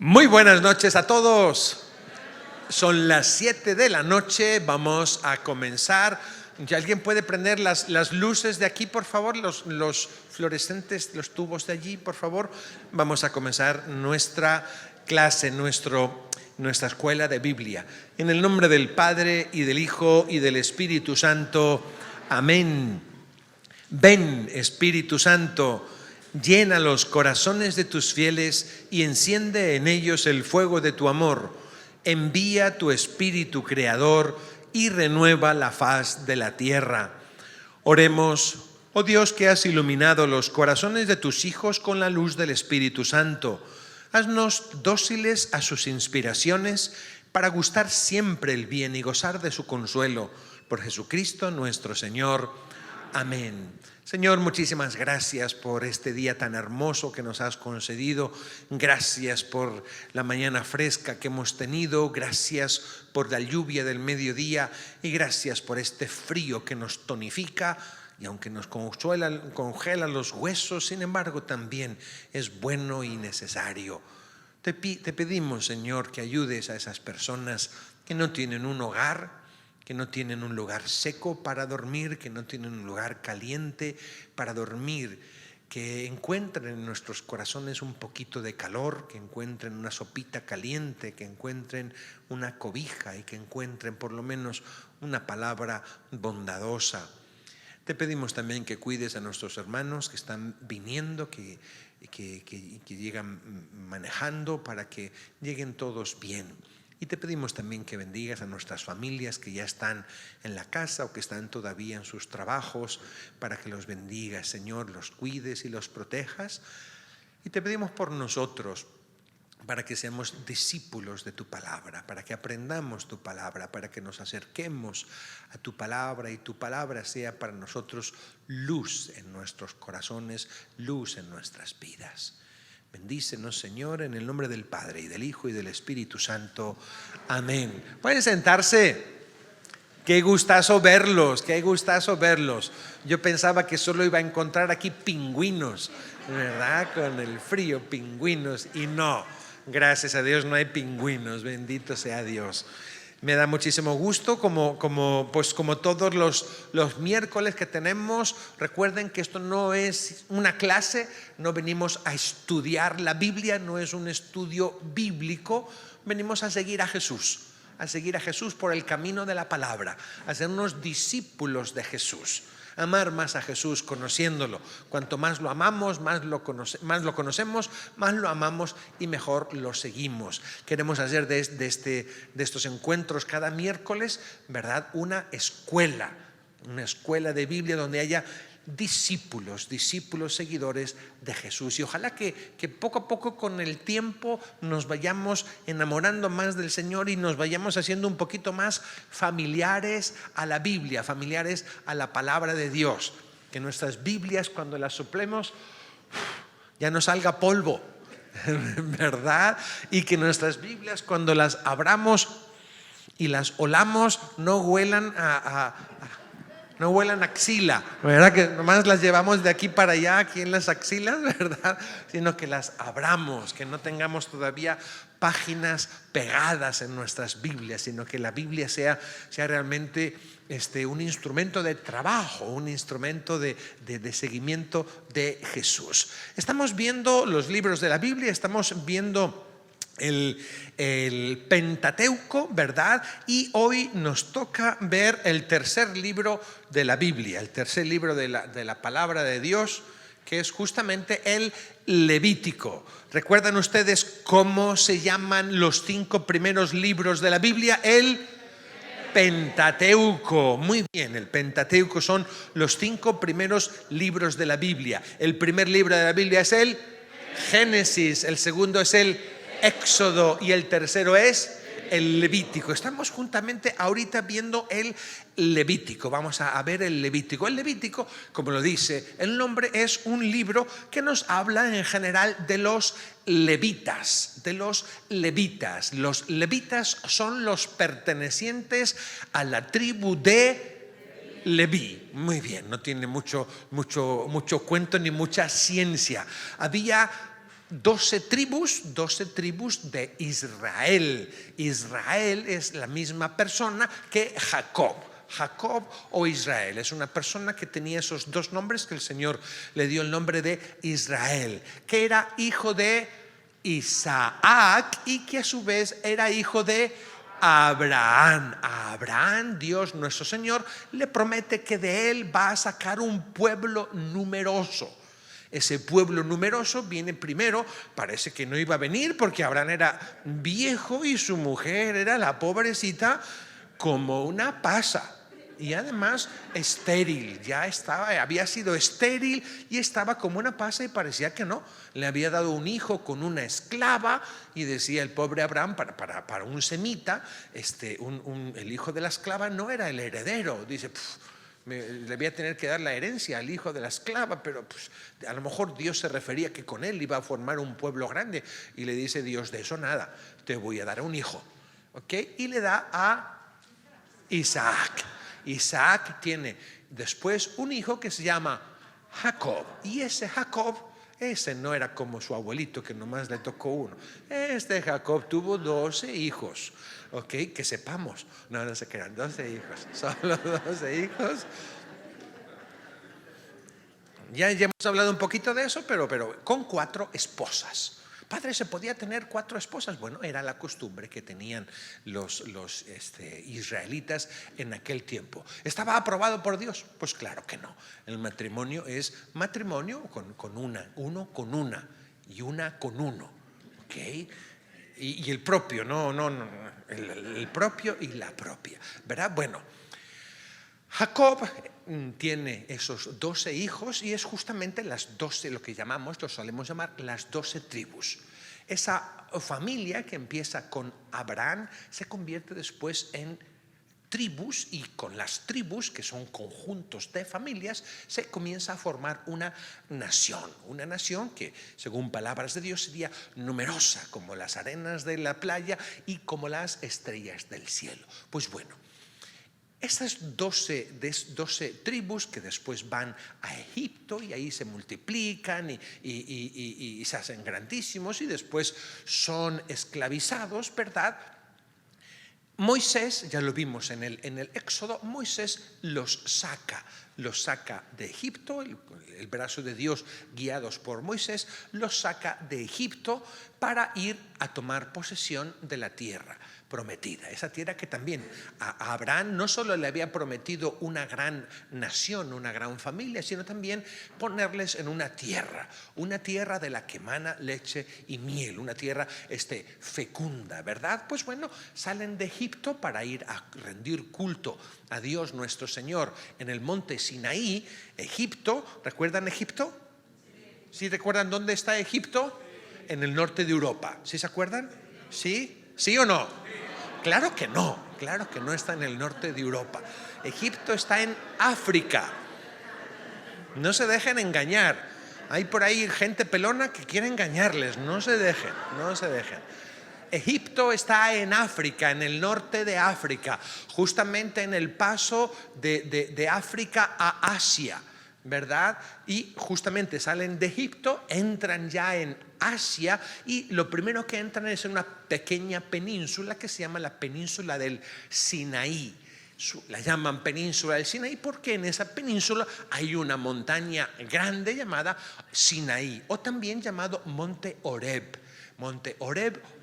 Muy buenas noches a todos. Son las 7 de la noche, vamos a comenzar. ¿Alguien puede prender las luces de aquí, por favor? Los fluorescentes, los tubos de allí, por favor. Vamos a comenzar nuestra clase, nuestra escuela de Biblia. En el nombre del Padre, y del Hijo, y del Espíritu Santo. Amén. Ven, Espíritu Santo, llena los corazones de tus fieles y enciende en ellos el fuego de tu amor. Envía tu Espíritu Creador y renueva la faz de la tierra. Oremos. Oh Dios, que has iluminado los corazones de tus hijos con la luz del Espíritu Santo, haznos dóciles a sus inspiraciones para gustar siempre el bien y gozar de su consuelo. Por Jesucristo nuestro Señor. Amén. Señor, muchísimas gracias por este día tan hermoso que nos has concedido. Gracias por la mañana fresca que hemos tenido. Gracias por la lluvia del mediodía. Y gracias por este frío que nos tonifica. Y aunque nos congela los huesos, sin embargo, también es bueno y necesario. Te pedimos, Señor, que ayudes a esas personas que no tienen un hogar, que no tienen un lugar seco para dormir, que no tienen un lugar caliente para dormir, que encuentren en nuestros corazones un poquito de calor, que encuentren una sopita caliente, que encuentren una cobija y que encuentren por lo menos una palabra bondadosa. Te pedimos también que cuides a nuestros hermanos que están viniendo, que llegan manejando, para que lleguen todos bien. Y te pedimos también que bendigas a nuestras familias que ya están en la casa o que están todavía en sus trabajos, para que los bendigas, Señor, los cuides y los protejas. Y te pedimos por nosotros, para que seamos discípulos de tu palabra, para que aprendamos tu palabra, para que nos acerquemos a tu palabra y tu palabra sea para nosotros luz en nuestros corazones, luz en nuestras vidas. Bendícenos, Señor, en el nombre del Padre, y del Hijo, y del Espíritu Santo. Amén. Pueden sentarse. Qué gustazo verlos, qué gustazo verlos. Yo pensaba que solo iba a encontrar aquí pingüinos, ¿verdad? Con el frío, pingüinos, y no. Gracias a Dios no hay pingüinos, bendito sea Dios. Me da muchísimo gusto, como todos los miércoles que tenemos. Recuerden que esto no es una clase, no venimos a estudiar la Biblia, no es un estudio bíblico, venimos a seguir a Jesús por el camino de la palabra, a ser unos discípulos de Jesús. Amar más a Jesús conociéndolo. Cuanto más lo amamos, más lo conocemos, más lo amamos y mejor lo seguimos. Queremos hacer de estos encuentros cada miércoles, ¿verdad?, una escuela de Biblia donde haya discípulos, seguidores de Jesús. Y ojalá que poco a poco, con el tiempo, nos vayamos enamorando más del Señor y nos vayamos haciendo un poquito más familiares a la Biblia, familiares a la palabra de Dios. Que nuestras Biblias, cuando las soplemos, ya no salga polvo, ¿verdad? Y que nuestras Biblias, cuando las abramos y las olamos, no huelan a axila, ¿verdad? Que nomás las llevamos de aquí para allá, aquí en las axilas, ¿verdad? Sino que las abramos, que no tengamos todavía páginas pegadas en nuestras Biblias, sino que la Biblia sea realmente un instrumento de trabajo, un instrumento de seguimiento de Jesús. Estamos viendo los libros de la Biblia, estamos viendo el Pentateuco, ¿verdad? Y hoy nos toca ver el tercer libro de la Biblia, el tercer libro de la palabra de Dios, que es justamente el Levítico. ¿Recuerdan ustedes cómo se llaman los 5 primeros libros de la Biblia? El Pentateuco. Muy bien, el Pentateuco son los 5 primeros libros de la Biblia. El primer libro de la Biblia es el Génesis, el segundo es el Éxodo y el tercero es el Levítico. Estamos juntamente ahorita viendo el Levítico. Vamos a ver el Levítico. El Levítico, como lo dice el nombre, es un libro que nos habla en general de los levitas. Los levitas son los pertenecientes a la tribu de Leví. Muy bien, no tiene mucho cuento ni mucha ciencia. Había 12 tribus de Israel. Israel es la misma persona que Jacob. Jacob o Israel es una persona que tenía esos dos nombres, que el Señor le dio el nombre de Israel, que era hijo de Isaac y que a su vez era hijo de Abraham. A Abraham, Dios nuestro Señor le promete que de él va a sacar un pueblo numeroso. Ese pueblo numeroso viene primero, parece que no iba a venir porque Abraham era viejo y su mujer era la pobrecita como una pasa. Y además estéril, había sido estéril y estaba como una pasa y parecía que no. Le había dado un hijo con una esclava y decía el pobre Abraham, para un semita, el hijo de la esclava no era el heredero. Dice, le voy a tener que dar la herencia al hijo de la esclava, pero a lo mejor Dios se refería que con él iba a formar un pueblo grande. Y le dice Dios, de eso nada, te voy a dar un hijo. ¿Okay? Y le da a Isaac. Isaac tiene después un hijo que se llama Jacob. Y ese Jacob, ese no era como su abuelito que nomás le tocó uno. Jacob tuvo 12 hijos. ¿Ok? Que sepamos. No se crean, 12 hijos. Solo 12 hijos. Ya hemos hablado un poquito de eso, pero con 4 esposas. Padre, ¿se podía tener 4 esposas? Bueno, era la costumbre que tenían los israelitas en aquel tiempo. ¿Estaba aprobado por Dios? Pues claro que no. El matrimonio es matrimonio con uno con una y una con uno. ¿Ok? Y el propio, no, el propio y la propia, ¿verdad? Bueno, Jacob tiene esos 12 hijos y es justamente las 12, lo que solemos llamar las 12 tribus. Esa familia que empieza con Abraham se convierte después en tribus, y con las tribus, que son conjuntos de familias, se comienza a formar una nación que, según palabras de Dios, sería numerosa como las arenas de la playa y como las estrellas del cielo. Pues bueno, esas 12 tribus que después van a Egipto y ahí se multiplican y se hacen grandísimos y después son esclavizados, ¿verdad? Moisés, ya lo vimos en el Éxodo, Moisés los saca de Egipto, el brazo de Dios guiados por Moisés, los saca de Egipto para ir a tomar posesión de la tierra prometida. Esa tierra que también a Abraham no solo le había prometido una gran nación, una gran familia, sino también ponerles en una tierra de la que emana leche y miel, una tierra fecunda, ¿verdad? Pues bueno, salen de Egipto para ir a rendir culto a Dios nuestro Señor en el monte Sinaí. Egipto, ¿recuerdan Egipto? ¿Sí recuerdan dónde está Egipto? En el norte de Europa. ¿Sí se acuerdan? ¿Sí? ¿Sí o no? Claro que no está en el norte de Europa. Egipto está en África. No se dejen engañar. Hay por ahí gente pelona que quiere engañarles. No se dejen. Egipto está en África, en el norte de África, justamente en el paso de África a Asia, ¿verdad? Y justamente salen de Egipto, entran ya en Asia y lo primero que entran es en una pequeña península que se llama la península del Sinaí. La llaman península del Sinaí porque en esa península hay una montaña grande llamada Sinaí, o también llamado Monte Horeb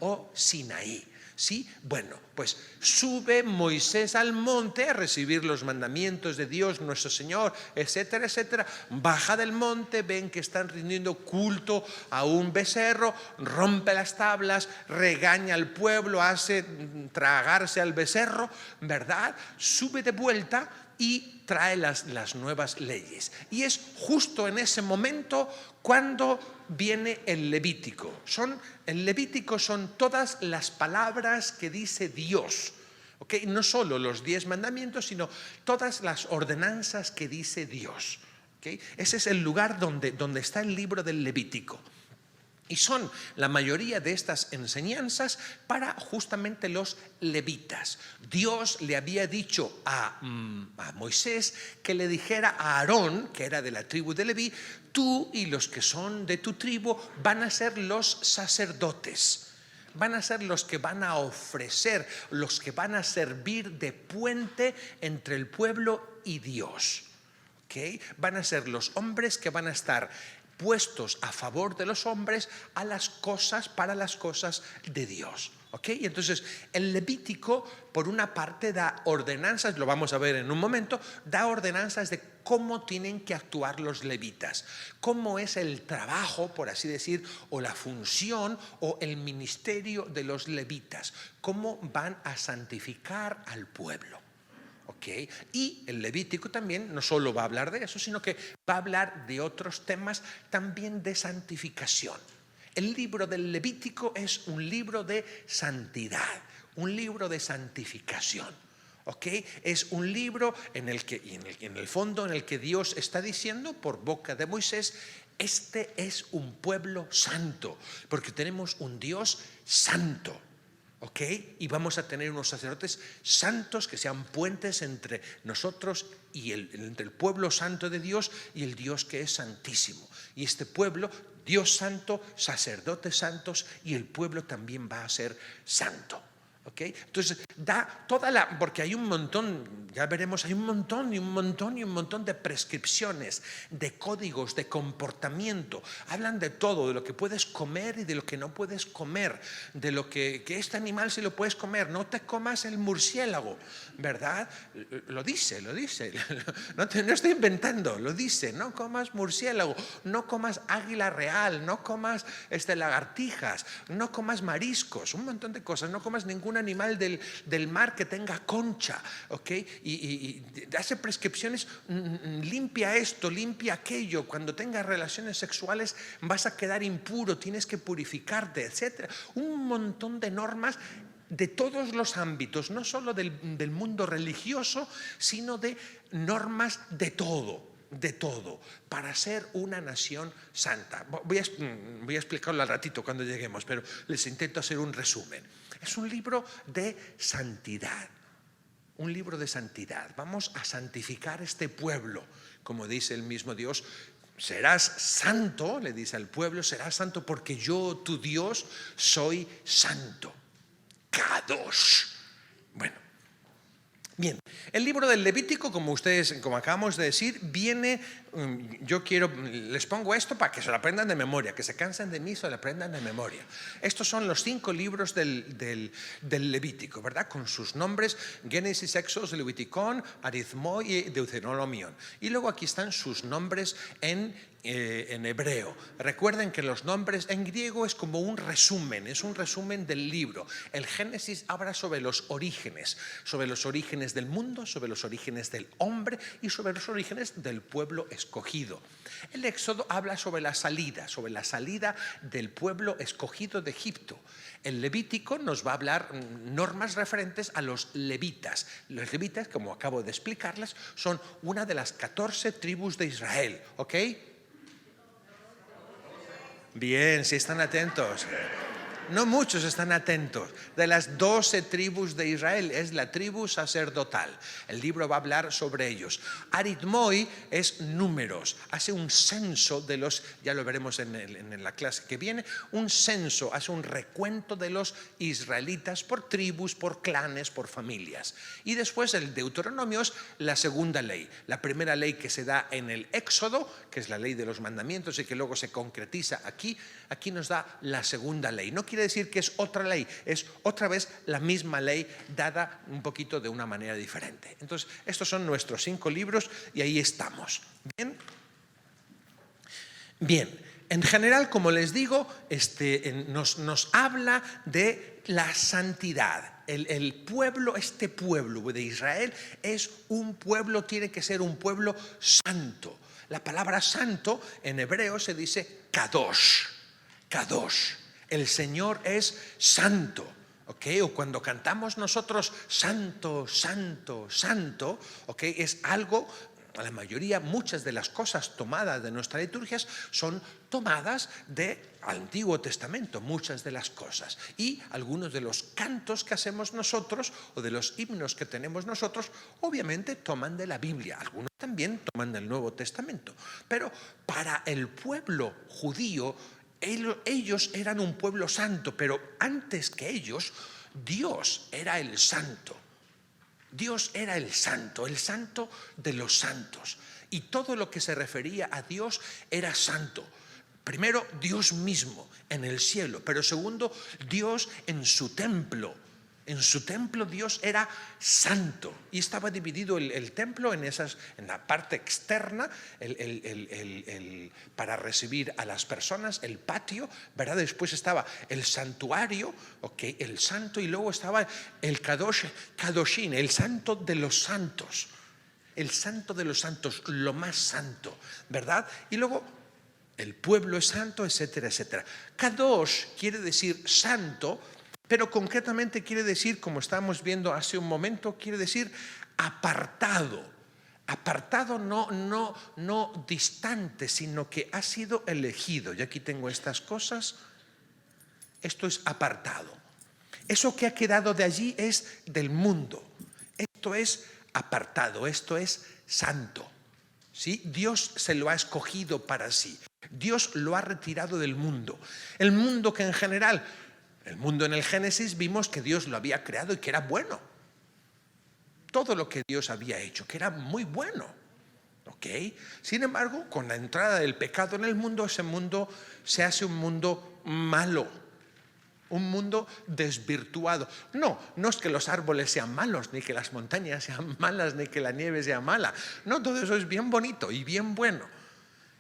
o Sinaí. ¿Sí? Bueno, pues sube Moisés al monte a recibir los mandamientos de Dios nuestro Señor, etcétera, etcétera. Baja del monte, ven que están rindiendo culto a un becerro, rompe las tablas, regaña al pueblo, hace tragarse al becerro, ¿verdad? Sube de vuelta y trae las nuevas leyes. Y es justo en ese momento cuando viene el Levítico. El Levítico son todas las palabras que dice Dios. ¿Okay? No solo los 10 mandamientos, sino todas las ordenanzas que dice Dios. ¿Okay? Ese es el lugar donde está el libro del Levítico. Y son la mayoría de estas enseñanzas para justamente los levitas. Dios le había dicho a Moisés que le dijera a Aarón, que era de la tribu de Leví: tú y los que son de tu tribu van a ser los sacerdotes. Van a ser los que van a ofrecer, los que van a servir de puente entre el pueblo y Dios. ¿Okay? Van a ser los hombres que van a estar puestos a favor de los hombres a las cosas, para las cosas de Dios. ¿Okay? Y entonces el Levítico, por una parte, da ordenanzas, lo vamos a ver en un momento, da ordenanzas de cómo tienen que actuar los levitas, cómo es el trabajo, por así decir, o la función o el ministerio de los levitas, cómo van a santificar al pueblo. Okay. Y el Levítico también no solo va a hablar de eso, sino que va a hablar de otros temas también de santificación. El libro del Levítico es un libro de santidad, un libro de santificación. Okay. Es un libro en el que, en el fondo, en el que Dios está diciendo por boca de Moisés: este es un pueblo santo, porque tenemos un Dios santo. ¿Okay? Y vamos a tener unos sacerdotes santos que sean puentes entre nosotros y entre el pueblo santo de Dios y el Dios que es santísimo. Y este pueblo, Dios santo, sacerdotes santos, y el pueblo también va a ser santo. ¿Okay? Entonces da toda la, porque hay un montón, ya veremos, hay un montón de prescripciones, de códigos, de comportamiento. Hablan de todo, de lo que puedes comer y de lo que no puedes comer, de lo que este animal sí lo puedes comer, no te comas el murciélago, ¿verdad? Lo dice, no estoy inventando, lo dice: no comas murciélago, no comas águila real, no comas lagartijas, no comas mariscos, un montón de cosas, no comas ningún animal del mar que tenga concha, ¿okay? Y hace prescripciones: limpia esto, limpia aquello, cuando tengas relaciones sexuales vas a quedar impuro, tienes que purificarte, etc. Un montón de normas de todos los ámbitos, no solo del mundo religioso, sino de normas de todo, para ser una nación santa. Voy a explicarlo al ratito cuando lleguemos, pero les intento hacer un resumen. Es un libro de santidad, un libro de santidad. Vamos a santificar este pueblo, como dice el mismo Dios: serás santo, le dice al pueblo, serás santo porque yo, tu Dios, soy santo. Kadosh. Bueno, bien, el libro del Levítico, como acabamos de decir, viene, les pongo esto para que se lo aprendan de memoria, que se cansen de mí, se lo aprendan de memoria. Estos son los 5 libros del Levítico, ¿verdad? Con sus nombres: Génesis, Éxodo, Leviticón, Arithmo y Deuteronomión. Y luego aquí están sus nombres en hebreo. Recuerden que los nombres en griego es como un resumen, es un resumen del libro. El Génesis habla sobre los orígenes del mundo, sobre los orígenes del hombre y sobre los orígenes del pueblo escogido. El Éxodo habla sobre la salida del pueblo escogido de Egipto. El Levítico nos va a hablar normas referentes a los levitas. Los levitas, como acabo de explicarles, son una de las 14 tribus de Israel, ¿ok? Bien, si están atentos. No muchos están atentos. De las 12 tribus de Israel es la tribu sacerdotal. El libro va a hablar sobre ellos. Aritmoi es números. Hace un censo de los, ya lo veremos en la clase que viene, un censo, hace un recuento de los israelitas por tribus, por clanes, por familias. Y después el Deuteronomio es la segunda ley. La primera ley que se da en el Éxodo, que es la ley de los mandamientos y que luego se concretiza aquí nos da la segunda ley. No quiere decir que es otra ley, es otra vez la misma ley dada un poquito de una manera diferente. Entonces, estos son nuestros 5 libros y ahí estamos. Bien, en general, como les digo, nos habla de la santidad. El pueblo, este pueblo de Israel es un pueblo, tiene que ser un pueblo santo. La palabra santo en hebreo se dice kadosh. Kadosh. El Señor es santo, ¿ok? O cuando cantamos nosotros santo, santo, santo, ¿ok? Es algo la mayoría, muchas de las cosas tomadas de nuestras liturgias son tomadas del Antiguo Testamento, muchas de las cosas. Y algunos de los cantos que hacemos nosotros o de los himnos que tenemos nosotros, obviamente toman de la Biblia. Algunos también toman del Nuevo Testamento. Pero para el pueblo judío, ellos eran un pueblo santo, pero antes que ellos, Dios era el santo. Dios era el santo de los santos. Y todo lo que se refería a Dios era santo. Primero, Dios mismo en el cielo, pero segundo, Dios en su templo. En su templo Dios era santo y estaba dividido el templo en la parte externa, para recibir a las personas, el patio, ¿verdad? Después estaba el santuario, okay, el santo, y luego estaba el Kadoshin, el santo de los santos. El santo de los santos, lo más santo, ¿verdad? Y luego el pueblo es santo, etcétera, etcétera. Kadosh quiere decir santo, pero concretamente quiere decir, como estábamos viendo hace un momento, quiere decir apartado. Apartado, no distante, sino que ha sido elegido. Y aquí tengo estas cosas. Esto es apartado. Eso que ha quedado de allí es del mundo. Esto es apartado, esto es santo. ¿Sí? Dios se lo ha escogido para sí. Dios lo ha retirado del mundo. El mundo que en general, el mundo en el Génesis vimos que Dios lo había creado y que era bueno. Todo lo que Dios había hecho, que era muy bueno. ¿Okay? Sin embargo, con la entrada del pecado en el mundo, ese mundo se hace un mundo malo. Un mundo desvirtuado. No es que los árboles sean malos, ni que las montañas sean malas, ni que la nieve sea mala. No, todo eso es bien bonito y bien bueno.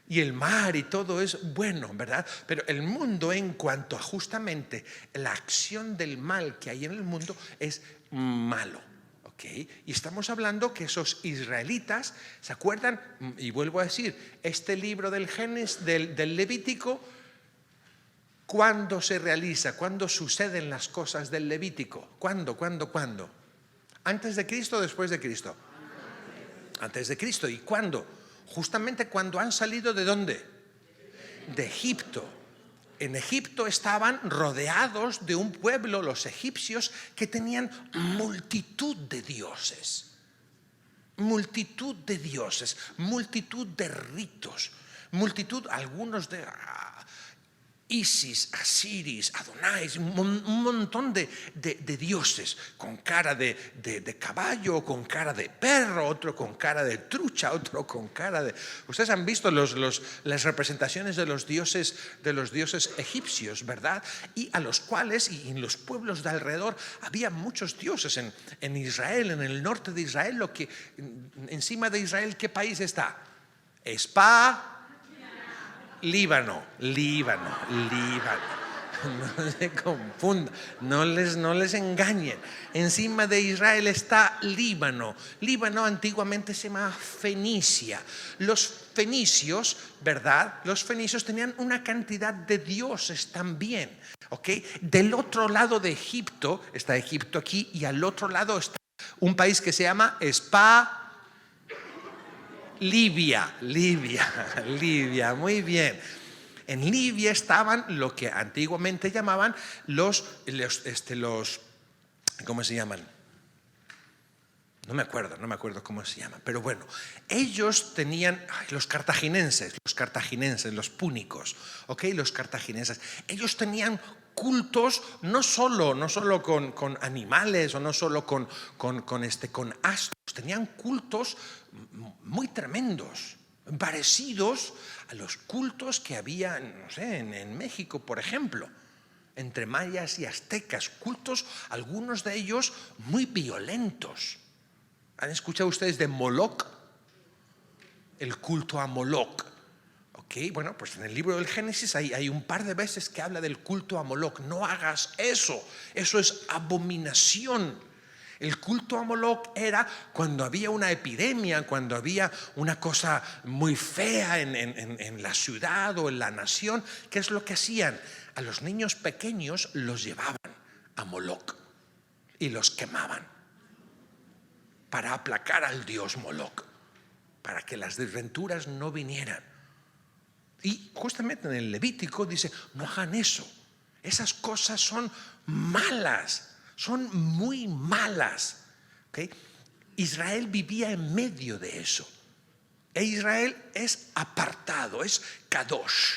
Y el mar y todo es bueno, ¿verdad? Pero el mundo, en cuanto a justamente la acción del mal que hay en el mundo, es malo. ¿Okay? Y estamos hablando que esos israelitas, ¿se acuerdan? Y vuelvo a decir, este libro del Génesis, del Levítico, ¿cuándo se realiza? ¿Cuándo suceden las cosas del Levítico? ¿Cuándo? ¿Antes de Cristo o después de Cristo? Antes de Cristo. ¿Y cuándo? Justamente cuando han salido ¿de dónde? De Egipto. En Egipto estaban rodeados de un pueblo, los egipcios, que tenían multitud de dioses. Multitud de dioses, multitud de ritos, algunos de Isis, Asiris, Adonais, un montón de dioses, con cara de caballo, con cara de perro, otro con cara de trucha, otro con cara de... Ustedes han visto las representaciones de los dioses egipcios, ¿verdad? Y a los cuales, y en los pueblos de alrededor, había muchos dioses. En Israel, en el norte de Israel, encima de Israel, ¿qué país está? Líbano. No se confundan, no les engañen. Encima de Israel está Líbano. Líbano antiguamente se llamaba Fenicia. Los fenicios, ¿verdad? Los fenicios tenían una cantidad de dioses también. ¿Okay? Del otro lado de Egipto, está Egipto aquí, y al otro lado está un país que se llama Libia, muy bien. En Libia estaban lo que antiguamente llamaban los ¿cómo se llaman? No me acuerdo cómo se llaman, pero bueno, ellos tenían, los cartagineses, los púnicos, ¿ok? Los cartagineses, ellos tenían cultos no solo con animales o no solo con astros, tenían cultos muy tremendos, parecidos a los cultos que había, no sé, en México, por ejemplo, entre mayas y aztecas, cultos, algunos de ellos muy violentos. ¿Han escuchado ustedes de Moloch? El culto a Moloch. ¿Okay? Bueno, pues en el libro del Génesis hay un par de veces que habla del culto a Moloch. No hagas eso, eso es abominación. El culto a Moloch era cuando había una epidemia, cuando había una cosa muy fea en la ciudad o en la nación. ¿Qué es lo que hacían? A los niños pequeños los llevaban a Moloch y los quemaban para aplacar al dios Moloch. para que las desventuras no vinieran. Y justamente en el Levítico dice, no hagan eso. Esas cosas son malas, son muy malas. ¿Okay? Israel vivía en medio de eso. E Israel es apartado, es kadosh.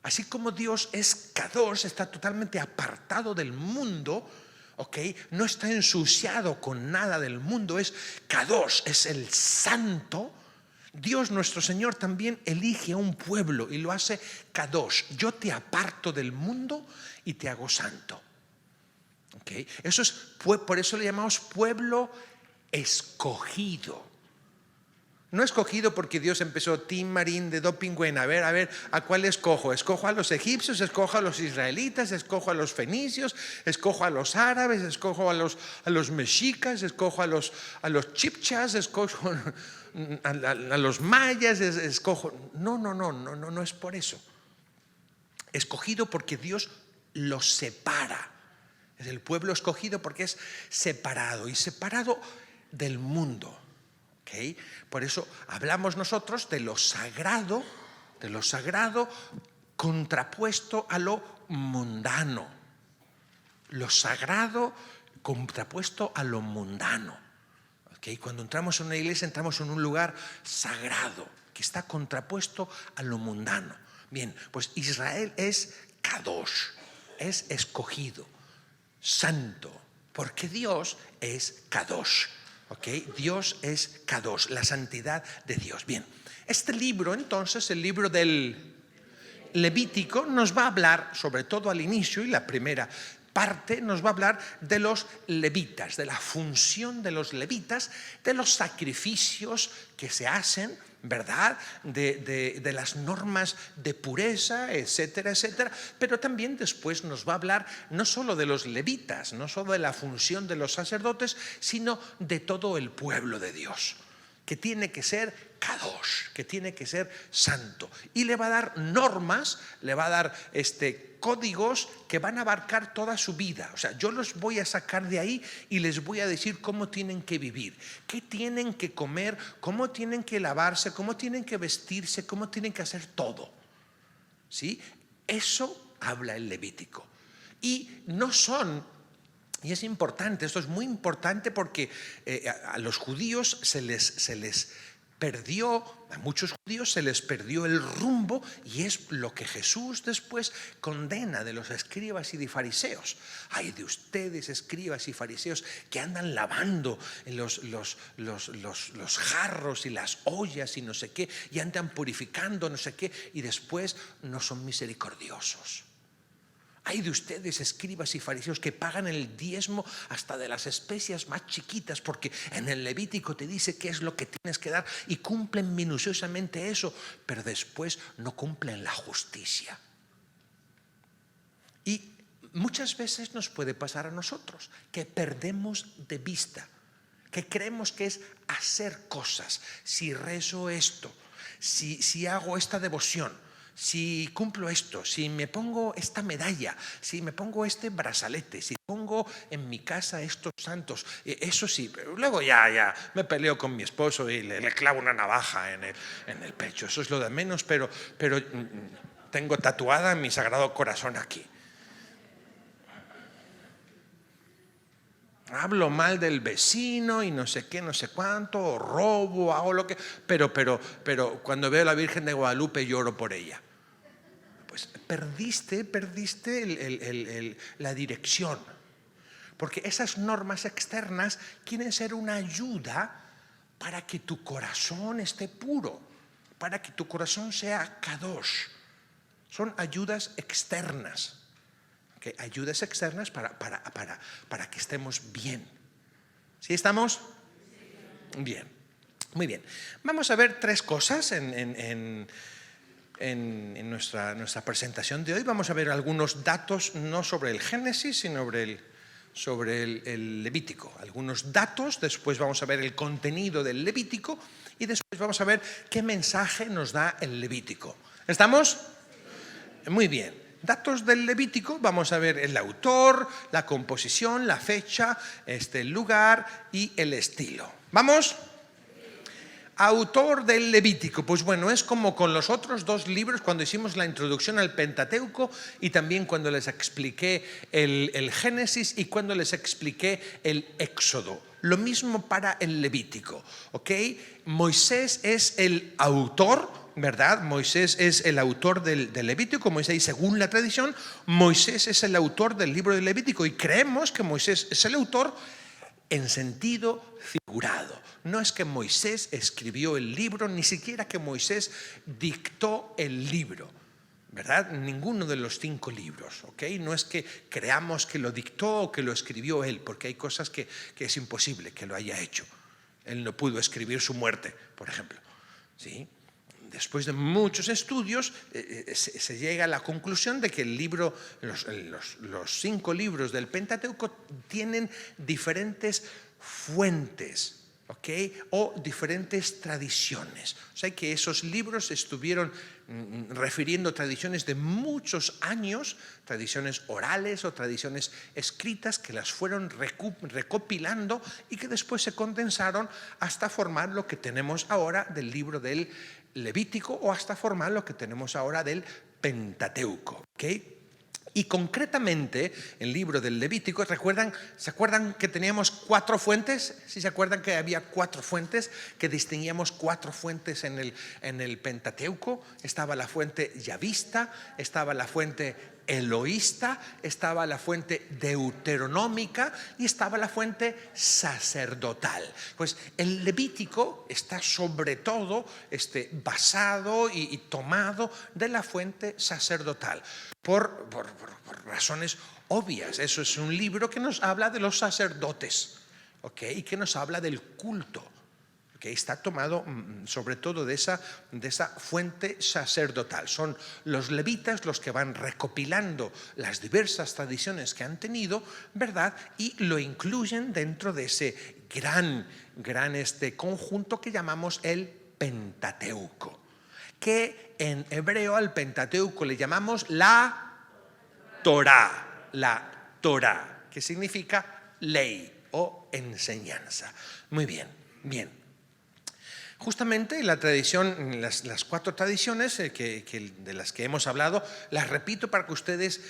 Así como Dios es kadosh, está totalmente apartado del mundo, ¿okay? No está ensuciado con nada del mundo, es kadosh, es el santo. Dios nuestro Señor también elige a un pueblo y lo hace kadosh. Yo te aparto del mundo y te hago santo. ¿Okay? Eso es, por eso le llamamos pueblo escogido. No escogido porque Dios empezó Tim Marín de Dopingüen, a ver, ¿a cuál escojo? ¿Escojo a los egipcios? ¿Escojo a los israelitas? ¿Escojo a los fenicios? ¿Escojo a los árabes? ¿Escojo a los mexicas? ¿Escojo a los chipchas? ¿Escojo a los mayas? ¿Escojo? No es por eso. Escogido porque Dios los separa. Es el pueblo escogido porque es separado y separado del mundo. ¿Okay? Por eso hablamos nosotros de lo sagrado contrapuesto a lo mundano. Lo sagrado contrapuesto a lo mundano. ¿Okay? Cuando entramos en una iglesia, entramos en un lugar sagrado que está contrapuesto a lo mundano. Bien, pues Israel es kadosh, es escogido, santo, porque Dios es kadosh. Okay, Dios es kadosh, la santidad de Dios. Bien, este libro entonces, el libro del Levítico, nos va a hablar, sobre todo al inicio y la primera parte, nos va a hablar de los levitas, de la función de los levitas, de los sacrificios que se hacen, ¿verdad? De las normas de pureza, etcétera, etcétera. Pero también después nos va a hablar no solo de los levitas, no solo de la función de los sacerdotes, sino de todo el pueblo de Dios, que tiene que ser kadosh, que tiene que ser santo. Y le va a dar normas, le va a dar códigos que van a abarcar toda su vida. O sea, yo los voy a sacar de ahí y les voy a decir cómo tienen que vivir, qué tienen que comer, cómo tienen que lavarse, cómo tienen que vestirse, cómo tienen que hacer todo. ¿Sí? Eso habla el Levítico. Y no son... Y es importante, esto es muy importante porque a los judíos se les perdió, a muchos judíos se les perdió el rumbo, y es lo que Jesús después condena de los escribas y de fariseos. Ay de ustedes, escribas y fariseos, que andan lavando los jarros y las ollas y no sé qué, y andan purificando no sé qué, y después no son misericordiosos. Hay de ustedes, escribas y fariseos, que pagan el diezmo hasta de las especias más chiquitas, porque en el Levítico te dice qué es lo que tienes que dar y cumplen minuciosamente eso, pero después no cumplen la justicia. Y muchas veces nos puede pasar a nosotros que perdemos de vista, que creemos que es hacer cosas. Si rezo esto, si hago esta devoción, si cumplo esto, si me pongo esta medalla, si me pongo este brazalete, si pongo en mi casa estos santos, eso sí, pero luego ya me peleo con mi esposo y le clavo una navaja en el pecho, eso es lo de menos, pero tengo tatuada mi Sagrado Corazón aquí. Hablo mal del vecino y no sé qué, no sé cuánto, o robo, hago lo que... Pero cuando veo a la Virgen de Guadalupe lloro por ella. Pues perdiste la dirección. Porque esas normas externas quieren ser una ayuda para que tu corazón esté puro, para que tu corazón sea kadosh. Son ayudas externas. ¿Okay? Ayudas externas para que estemos bien. ¿Sí estamos? Bien, muy bien. Vamos a ver tres cosas en nuestra presentación de hoy. Vamos a ver algunos datos, no sobre el Génesis, sino sobre el Levítico. Algunos datos, después vamos a ver el contenido del Levítico y después vamos a ver qué mensaje nos da el Levítico. ¿Estamos? Muy bien. Datos del Levítico, vamos a ver el autor, la composición, la fecha, el lugar y el estilo. ¿Vamos? Autor del Levítico. Pues bueno, es como con los otros dos libros cuando hicimos la introducción al Pentateuco y también cuando les expliqué el Génesis y cuando les expliqué el Éxodo. Lo mismo para el Levítico, ¿ok? Moisés es el autor, ¿verdad? Moisés es el autor del Levítico, Moisés, según la tradición, Moisés es el autor del libro del Levítico y creemos que Moisés es el autor en sentido figurado. No es que Moisés escribió el libro, ni siquiera que Moisés dictó el libro, ¿verdad? Ninguno de los 5 libros, ¿ok? No es que creamos que lo dictó o que lo escribió él, porque hay cosas que es imposible que lo haya hecho. Él no pudo escribir su muerte, por ejemplo, ¿sí? Después de muchos estudios se llega a la conclusión de que el libro, los 5 libros del Pentateuco tienen diferentes fuentes, ¿ok? O diferentes tradiciones. O sea que esos libros estuvieron refiriendo tradiciones de muchos años, tradiciones orales o tradiciones escritas que las fueron recopilando y que después se condensaron hasta formar lo que tenemos ahora del libro del Levítico o hasta formar lo que tenemos ahora del Pentateuco, ¿ok? Y concretamente el libro del Levítico, ¿se acuerdan que teníamos 4 fuentes? ¿Sí se acuerdan que había 4 fuentes? Que distinguíamos 4 fuentes en el Pentateuco. Estaba la fuente yavista, estaba la fuente eloísta, estaba la fuente deuteronómica y estaba la fuente sacerdotal. Pues el Levítico está sobre todo basado y tomado de la fuente sacerdotal por razones obvias. Eso es un libro que nos habla de los sacerdotes, ¿ok? Y que nos habla del culto, que está tomado sobre todo de esa fuente sacerdotal. Son los levitas los que van recopilando las diversas tradiciones que han tenido, ¿verdad? Y lo incluyen dentro de ese gran conjunto que llamamos el Pentateuco, que en hebreo al Pentateuco le llamamos la Torá, que significa ley o enseñanza. Muy bien, bien. Justamente la tradición, las 4 tradiciones de las que hemos hablado, las repito para que ustedes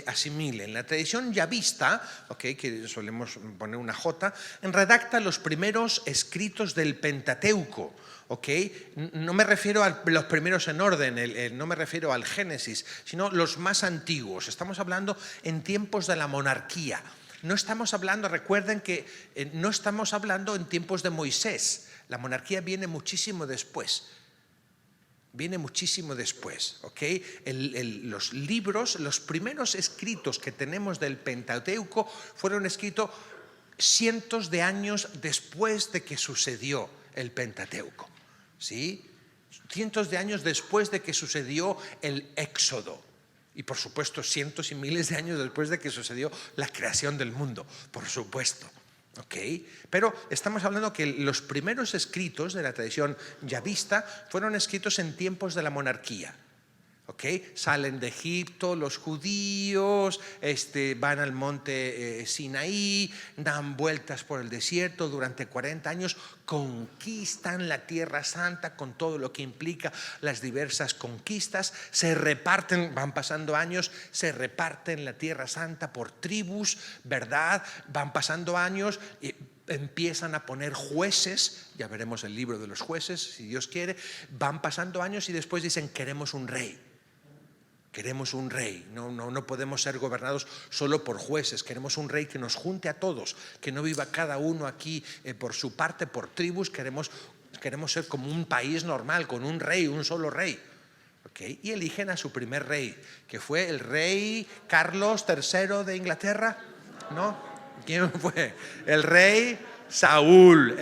asimilen. La tradición yavista, okay, que solemos poner una J, redacta los primeros escritos del Pentateuco. Okay. No me refiero a los primeros en orden, no me refiero al Génesis, sino los más antiguos. Estamos hablando en tiempos de la monarquía. No estamos hablando, recuerden que no estamos hablando en tiempos de Moisés. La monarquía viene muchísimo después. ¿Ok? Los libros, los primeros escritos que tenemos del Pentateuco fueron escritos cientos de años después de que sucedió el Pentateuco, ¿sí? Cientos de años después de que sucedió el Éxodo. Y por supuesto, cientos y miles de años después de que sucedió la creación del mundo, por supuesto. Okay. Pero estamos hablando que los primeros escritos de la tradición yavista fueron escritos en tiempos de la monarquía. Okay. Salen de Egipto los judíos, van al monte Sinaí, dan vueltas por el desierto durante 40 años, conquistan la Tierra Santa con todo lo que implica las diversas conquistas, se reparten, van pasando años, se reparten la Tierra Santa por tribus, ¿verdad? Van pasando años y empiezan a poner jueces, ya veremos el libro de los jueces, si Dios quiere, van pasando años y después dicen queremos un rey. Queremos un rey, no podemos ser gobernados solo por jueces, queremos un rey que nos junte a todos, que no viva cada uno aquí por su parte, por tribus, queremos ser como un país normal, con un rey, un solo rey. ¿Okay? Y eligen a su primer rey, que fue el rey Carlos III de Inglaterra, ¿no? ¿Quién fue? El rey Saúl.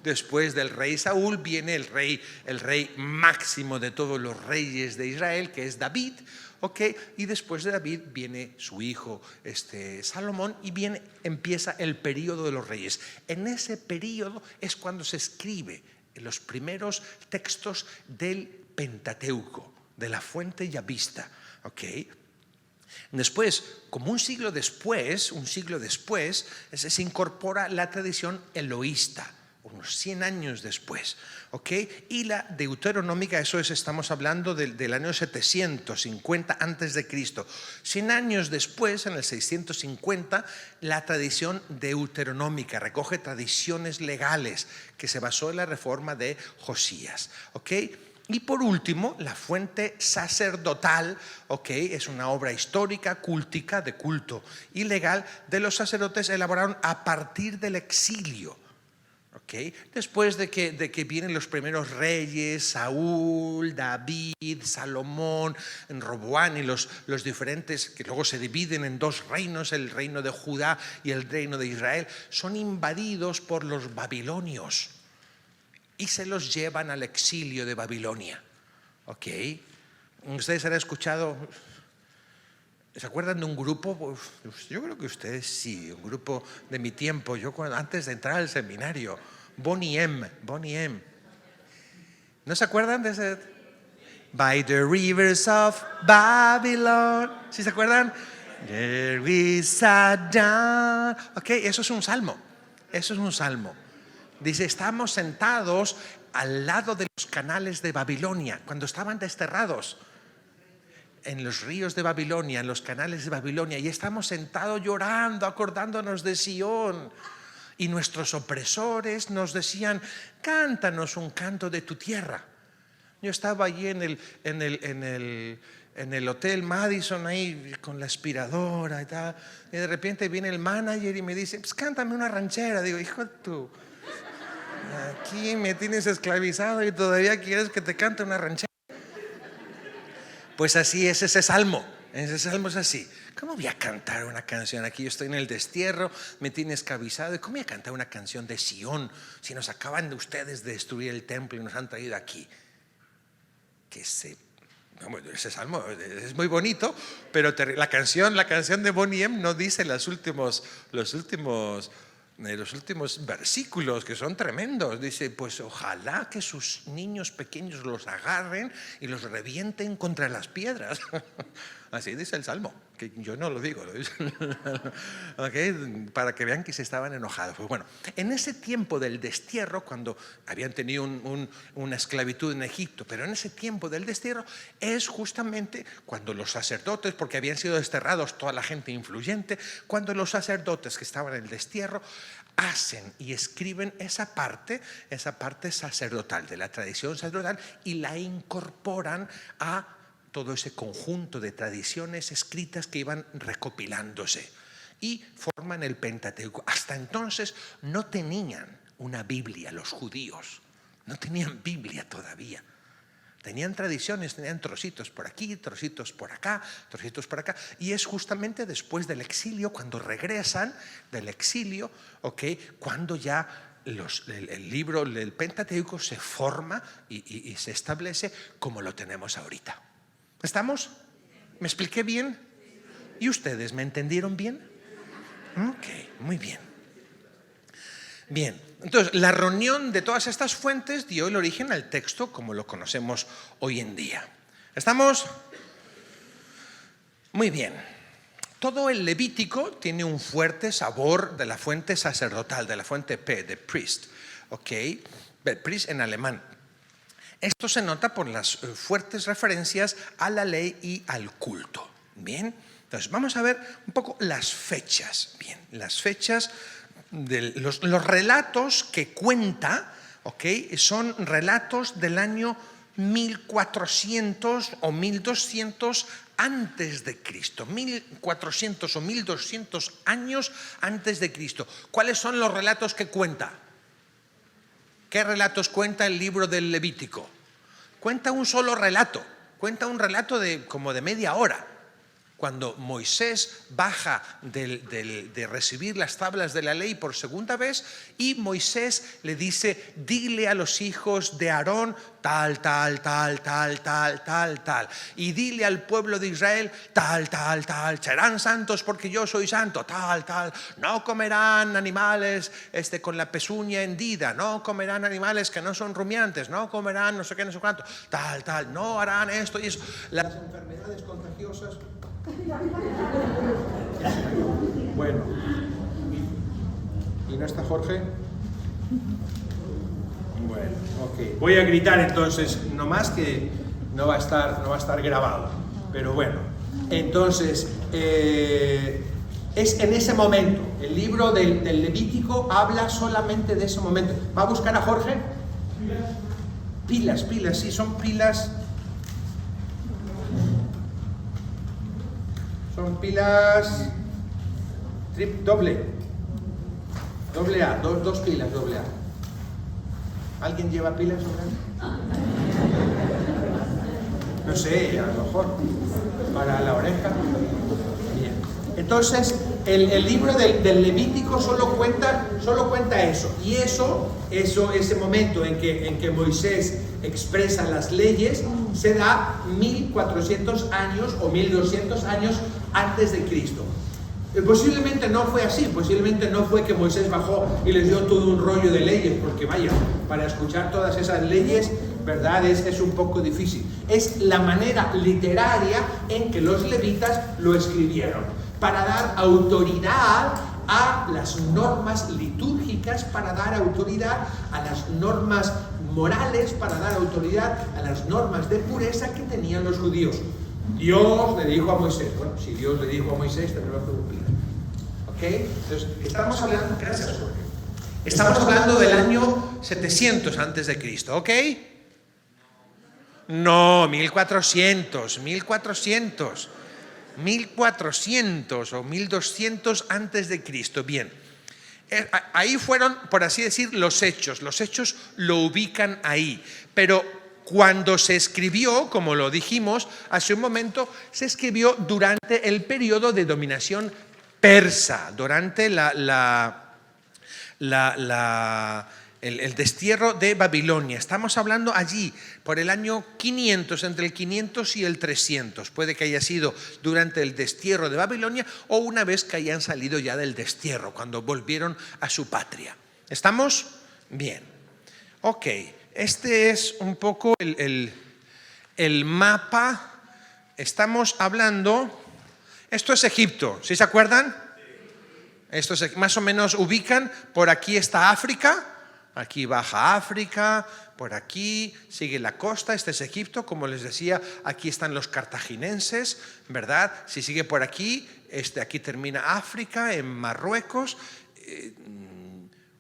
Después del rey Saúl viene el rey máximo de todos los reyes de Israel, que es David, ¿okay? Y después de David viene su hijo Salomón y empieza el período de los reyes. En ese período es cuando se escribe los primeros textos del Pentateuco, de la fuente yavista, ¿okay? Después, como un siglo después, se incorpora la tradición eloísta, unos 100 años después, ¿ok? Y la deuteronómica, eso es, estamos hablando del año 750 antes de Cristo. 100 años después, en el 650, la tradición deuteronómica recoge tradiciones legales que se basó en la reforma de Josías, ¿ok? Y por último, la fuente sacerdotal, es una obra histórica, cultica, de culto y legal de los sacerdotes elaboraron a partir del exilio. Después de que vienen los primeros reyes, Saúl, David, Salomón, Roboán y los diferentes, que luego se dividen en dos reinos, el reino de Judá y el reino de Israel, son invadidos por los babilonios y se los llevan al exilio de Babilonia. ¿Ustedes han escuchado? ¿Se acuerdan de un grupo? Pues yo creo que ustedes sí, un grupo de mi tiempo, antes de entrar al seminario, Boney M. ¿No se acuerdan de ese? By the rivers of Babylon. ¿Sí se acuerdan? There we sat down. Eso es un salmo. Dice, estamos sentados al lado de los canales de Babilonia, cuando estaban desterrados en los ríos de Babilonia, en los canales de Babilonia, y estamos sentados llorando, acordándonos de Sión. Y nuestros opresores nos decían, cántanos un canto de tu tierra. Yo estaba allí en el Hotel Madison, ahí con la aspiradora y tal, y de repente viene el manager y me dice, pues cántame una ranchera. Digo, hijo de tu... Aquí me tienes esclavizado y todavía quieres que te cante una ranchera. Pues así es ese salmo es así. ¿Cómo voy a cantar una canción aquí? Yo estoy en el destierro, me tiene esclavizado. ¿Cómo voy a cantar una canción de Sión si nos acaban de ustedes de destruir el templo y nos han traído aquí? Ese salmo es muy bonito, pero la canción de Boney M no dice los últimos versículos, que son tremendos. Dice, pues ojalá que sus niños pequeños los agarren y los revienten contra las piedras. Así dice el salmo, que yo no lo digo, para que vean que se estaban enojados. Pues bueno, en ese tiempo del destierro, cuando habían tenido una esclavitud en Egipto, pero en ese tiempo del destierro es justamente cuando los sacerdotes, porque habían sido desterrados toda la gente influyente, cuando los sacerdotes que estaban en el destierro hacen y escriben esa parte sacerdotal, de la tradición sacerdotal, y la incorporan a todo ese conjunto de tradiciones escritas que iban recopilándose y forman el Pentateuco. Hasta entonces no tenían una Biblia los judíos, no tenían Biblia todavía. Tenían tradiciones, tenían trocitos por aquí, trocitos por acá, y es justamente después del exilio, cuando regresan del exilio, cuando ya el libro del Pentateuco se forma y se establece como lo tenemos ahorita. ¿Estamos? ¿Me expliqué bien? ¿Y ustedes me entendieron bien? Muy bien. Bien, entonces la reunión de todas estas fuentes dio el origen al texto como lo conocemos hoy en día. ¿Estamos? Muy bien. Todo el Levítico tiene un fuerte sabor de la fuente sacerdotal, de la fuente P, de priest. Priest en alemán. Esto se nota por las fuertes referencias a la ley y al culto. Bien, entonces vamos a ver un poco las fechas. Bien, las fechas de los relatos que cuenta, son relatos del año 1400 o 1200 antes de Cristo, 1400 o 1200 años antes de Cristo. ¿Cuáles son los relatos que cuenta? ¿Qué relatos cuenta el libro del Levítico? Cuenta un solo relato, cuenta un relato como de media hora. Cuando Moisés baja de recibir las tablas de la ley por segunda vez, y Moisés le dice, dile a los hijos de Aarón tal, y dile al pueblo de Israel tal, serán santos porque yo soy santo, tal, no comerán animales con la pezuña hendida, no comerán animales que no son rumiantes, no comerán no sé qué, no sé cuánto, tal, no harán esto y eso. Las enfermedades contagiosas. Bueno, ¿y no está Jorge? Bueno, ok. Voy a gritar entonces, no más que no va a estar grabado. Pero bueno, entonces, es en ese momento. El libro del Levítico habla solamente de ese momento. ¿Va a buscar a Jorge? Pilas, sí, son pilas. Son pilas doble A, dos pilas doble A. ¿Alguien lleva pilas? No sé, a lo mejor para la oreja. Bien. Entonces, el libro del Levítico solo cuenta eso. Y ese momento en que Moisés expresa las leyes, se da 1400 años o 1200 años antes de Cristo. Posiblemente no fue así, posiblemente no fue que Moisés bajó y les dio todo un rollo de leyes, porque vaya, para escuchar todas esas leyes, ¿verdad? Es un poco difícil. Es la manera literaria en que los levitas lo escribieron, para dar autoridad a las normas litúrgicas, para dar autoridad a las normas morales, para dar autoridad a las normas de pureza que tenían los judíos. Dios le dijo a Moisés, bueno, si Dios le dijo a Moisés, tendrá que cumplir. ¿Ok? Entonces, estamos hablando, gracias Jorge, estamos hablando del año 700 antes de Cristo, ¿ok? No, 1400 o 1200 antes de Cristo. Bien, ahí fueron, por así decir, los hechos lo ubican ahí, pero cuando se escribió, como lo dijimos hace un momento, se escribió durante el periodo de dominación persa, durante el destierro de Babilonia. Estamos hablando allí por el año 500, entre el 500 y el 300. Puede que haya sido durante el destierro de Babilonia o una vez que hayan salido ya del destierro, cuando volvieron a su patria. ¿Estamos? Bien. Ok. Este es un poco el mapa. Estamos hablando, esto es Egipto, ¿sí se acuerdan? Esto es, más o menos ubican, por aquí está África, aquí baja África, por aquí sigue la costa, este es Egipto, como les decía, aquí están los cartaginenses, ¿verdad? Si sigue por aquí, aquí termina África, en Marruecos.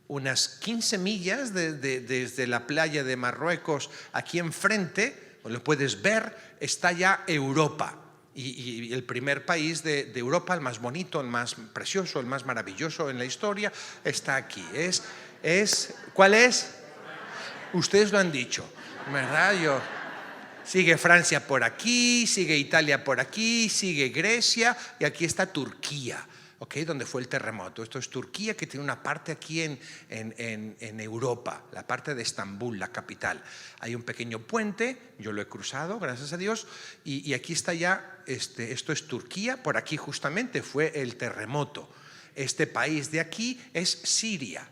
Unas 15 millas desde la playa de Marruecos, aquí enfrente, lo puedes ver, está ya Europa. Y el primer país de Europa, el más bonito, el más precioso, el más maravilloso en la historia, está aquí. ¿Cuál es? Ustedes lo han dicho, ¿verdad? Sigue Francia por aquí, sigue Italia por aquí, sigue Grecia y aquí está Turquía. Okay, donde fue el terremoto. Esto es Turquía, que tiene una parte aquí en Europa, la parte de Estambul, la capital. Hay un pequeño puente, yo lo he cruzado, gracias a Dios, y aquí está ya, esto es Turquía, por aquí justamente fue el terremoto. Este país de aquí es Siria.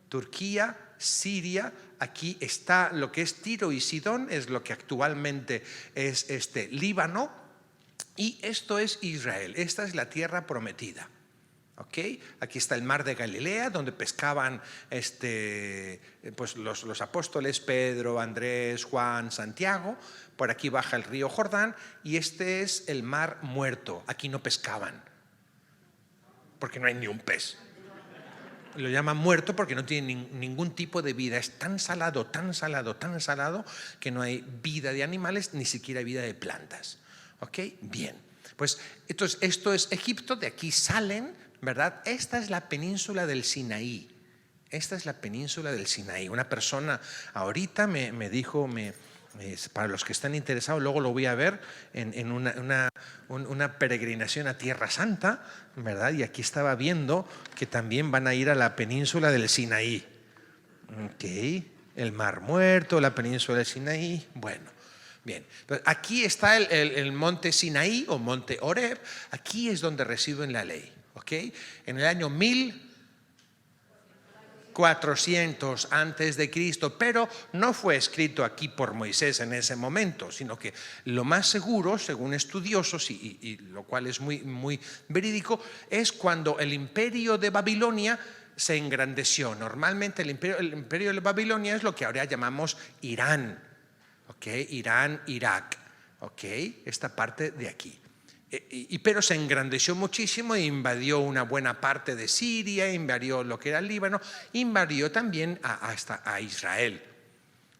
Turquía, Siria, aquí está lo que es Tiro y Sidón, es lo que actualmente es Líbano, y esto es Israel, esta es la tierra prometida. Okay. Aquí está el mar de Galilea, donde pescaban pues los apóstoles Pedro, Andrés, Juan, Santiago. Por aquí baja el río Jordán y este es el mar muerto. Aquí no pescaban porque no hay ni un pez. Lo llaman muerto porque no tiene ningún tipo de vida. Es tan salado, tan salado, tan salado que no hay vida de animales, ni siquiera vida de plantas. ¿Ok? Bien. Pues entonces, esto es Egipto, de aquí salen, ¿verdad? Esta es la península del Sinaí. Esta es la península del Sinaí. Una persona ahorita me dijo, para los que están interesados, luego lo voy a ver en una peregrinación a Tierra Santa, ¿verdad? Y aquí estaba viendo que también van a ir a la península del Sinaí. Ok, el Mar Muerto, la península del Sinaí, bueno. Bien, entonces aquí está el monte Sinaí o monte Horeb, aquí es donde reciben la ley, ¿ok? En el año 1400 antes de Cristo, pero no fue escrito aquí por Moisés en ese momento, sino que lo más seguro, según estudiosos, y lo cual es muy, muy verídico, es cuando el imperio de Babilonia se engrandeció. Normalmente el imperio de Babilonia es lo que ahora llamamos Irán, ¿ok? Irán, Irak, ¿ok? Esta parte de aquí. Pero se engrandeció muchísimo e invadió una buena parte de Siria, invadió lo que era el Líbano, invadió también hasta a Israel.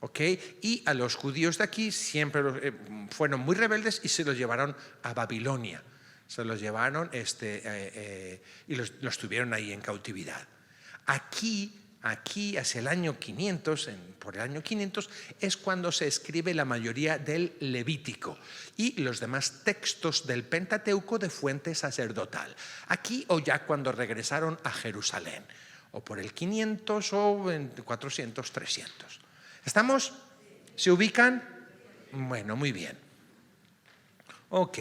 ¿Okay? Y a los judíos de aquí siempre fueron muy rebeldes y se los llevaron a Babilonia. Se los llevaron y los tuvieron ahí en cautividad. Aquí hacia el año 500, por el año 500, es cuando se escribe la mayoría del Levítico y los demás textos del Pentateuco de fuente sacerdotal. Aquí o ya cuando regresaron a Jerusalén, o por el 500 o en 400, 300. ¿Estamos? ¿Se ubican? Bueno, muy bien. Ok,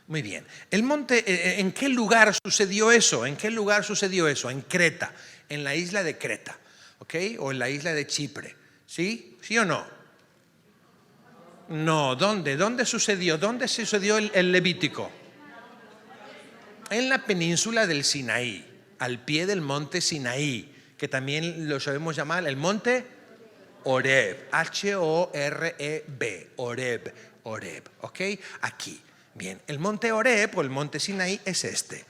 muy bien. El monte, ¿en qué lugar sucedió eso? ¿En qué lugar sucedió eso? En Creta, en la isla de Creta, ¿ok? O en la isla de Chipre, ¿sí? ¿Sí o no? No, ¿dónde? ¿Dónde sucedió? ¿Dónde sucedió el Levítico? En la península del Sinaí, al pie del monte Sinaí, que también lo sabemos llamar el monte Horeb, H-O-R-E-B, Horeb, ¿ok? Aquí. Bien, el monte Horeb o el monte Sinaí es este.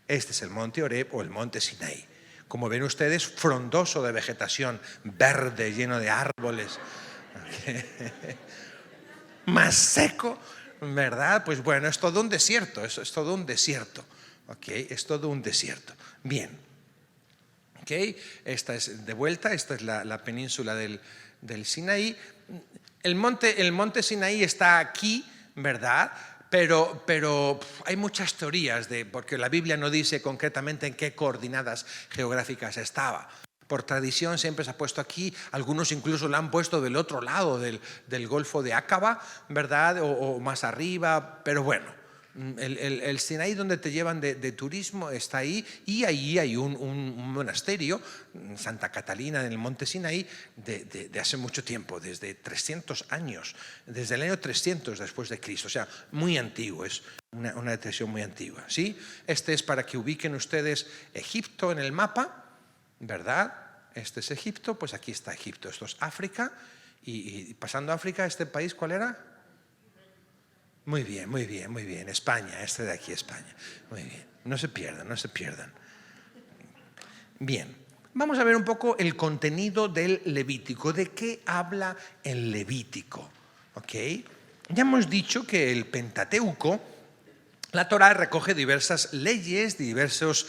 Este es el monte Horeb o el monte Sinaí. Como ven ustedes, frondoso de vegetación, verde, lleno de árboles. Más seco, ¿verdad? Pues bueno, es todo un desierto, es todo un desierto, ¿ok? Es todo un desierto. Bien. ¿Okay? Esta es de vuelta, esta es la península del Sinaí. El monte Sinaí está aquí, ¿verdad? Pero hay muchas teorías, porque la Biblia no dice concretamente en qué coordenadas geográficas estaba. Por tradición siempre se ha puesto aquí, algunos incluso la han puesto del otro lado del Golfo de Acaba, ¿verdad? O más arriba, pero bueno. El Sinaí donde te llevan de turismo está ahí, y ahí hay un monasterio, Santa Catalina en el monte Sinaí, de hace mucho tiempo, desde 300 años, desde el año 300 después de Cristo, o sea, muy antiguo, es una tradición muy antigua, ¿sí? Este es para que ubiquen ustedes Egipto en el mapa, ¿verdad? Este es Egipto, pues aquí está Egipto, esto es África, y pasando a África, ¿este país cuál era? Muy bien, muy bien, muy bien. España, este de aquí, España. Muy bien. No se pierdan, no se pierdan. Bien, vamos a ver un poco el contenido del Levítico. ¿De qué habla el Levítico? ¿Ok? Ya hemos dicho que el Pentateuco, la Torá, recoge diversas leyes, diversos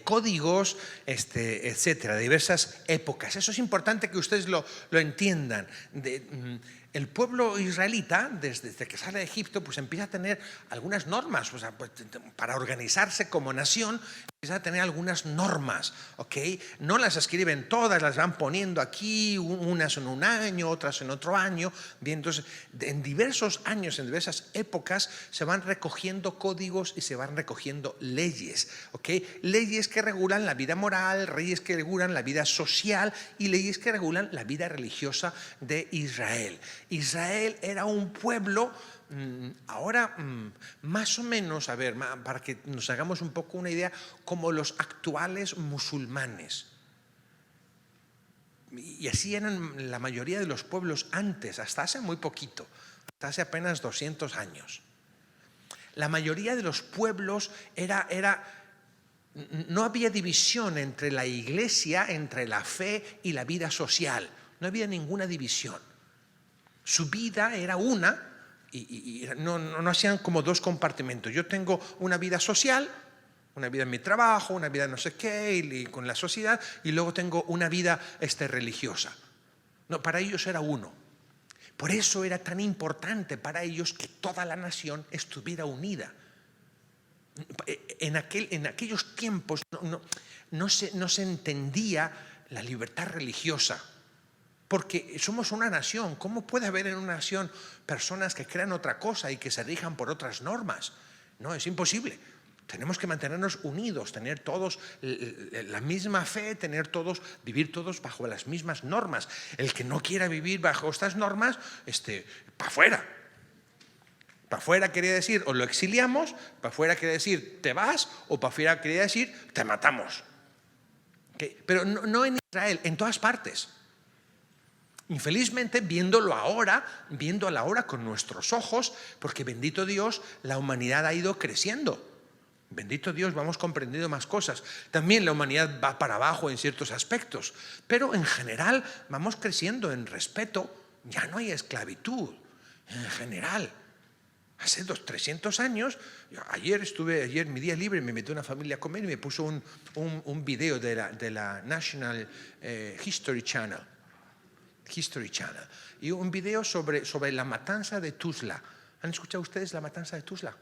códigos, etcétera, diversas épocas. Eso es importante que ustedes lo entiendan. El pueblo israelita, desde que sale de Egipto, pues empieza a tener algunas normas, o sea, pues, para organizarse como nación, empieza a tener algunas normas, ¿ok? No las escriben todas, las van poniendo aquí, unas en un año, otras en otro año. Bien, entonces, en diversos años, en diversas épocas, se van recogiendo códigos y se van recogiendo leyes, ¿ok? Leyes que regulan la vida moral, leyes que regulan la vida social y leyes que regulan la vida religiosa de Israel. Israel era un pueblo, ahora más o menos, a ver, para que nos hagamos un poco una idea, como los actuales musulmanes. Y así eran la mayoría de los pueblos antes, hasta hace muy poquito, hasta hace apenas 200 años. La mayoría de los pueblos no había división entre la iglesia, entre la fe y la vida social. No había ninguna división. Su vida era una y no hacían como dos compartimentos. Yo tengo una vida social, una vida en mi trabajo, una vida no sé qué, y con la sociedad, y luego tengo una vida religiosa. No, para ellos era uno. Por eso era tan importante para ellos que toda la nación estuviera unida. En aquellos tiempos no se entendía la libertad religiosa. Porque somos una nación. ¿Cómo puede haber en una nación personas que crean otra cosa y que se rijan por otras normas? No, es imposible. Tenemos que mantenernos unidos, tener todos la misma fe, vivir todos bajo las mismas normas. El que no quiera vivir bajo estas normas, para afuera. Para afuera quería decir, o lo exiliamos, para afuera quería decir, te vas, o para afuera quería decir, te matamos. Pero no en Israel, en todas partes. Infelizmente, viéndolo ahora con nuestros ojos, porque bendito Dios, la humanidad ha ido creciendo. Bendito Dios, vamos comprendiendo más cosas. También la humanidad va para abajo en ciertos aspectos, pero en general vamos creciendo en respeto. Ya no hay esclavitud, en general. Hace 300 años, ayer mi día libre, me metí a una familia a comer y me puso un video de la National History Channel, y un video sobre la matanza de Tuzla. ¿Han escuchado ustedes la matanza de Tuzla?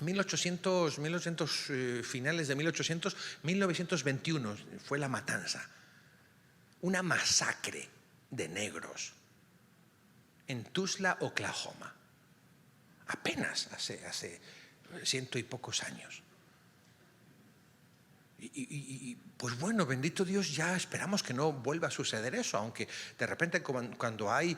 1800, finales de 1800, 1921 fue la matanza. Una masacre de negros en Tuzla, Oklahoma. Apenas hace 100 y pocos años. Y pues bueno, bendito Dios, ya esperamos que no vuelva a suceder eso, aunque de repente cuando hay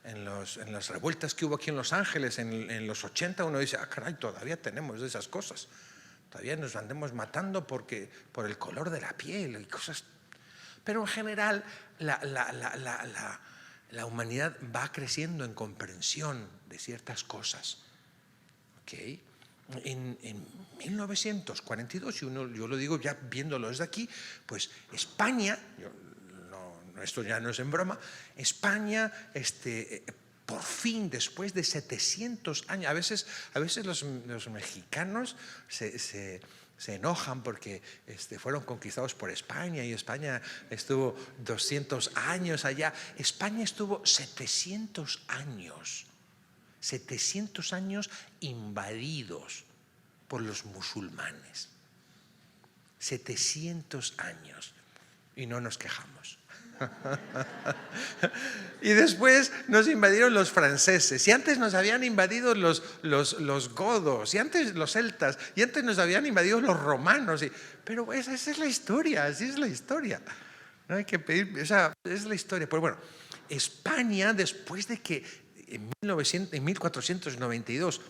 en las revueltas que hubo aquí en Los Ángeles en los 80, uno dice, caray, todavía tenemos esas cosas, todavía nos andemos matando por el color de la piel y cosas. Pero en general la humanidad va creciendo en comprensión de ciertas cosas. ¿Okay? En 1942, yo lo digo ya viéndolo desde aquí, pues España, esto ya no es en broma, España por fin, después de 700 años, a veces los mexicanos se enojan porque fueron conquistados por España y España estuvo 200 años allá. España estuvo 700 años invadidos por los musulmanes. 700 años y no nos quejamos. Y después nos invadieron los franceses, y antes nos habían invadido los godos, y antes los celtas, y antes nos habían invadido los romanos. Pero esa es la historia, así es la historia. No hay que pedir, esa es la historia. Pues bueno, España, después de que en 1492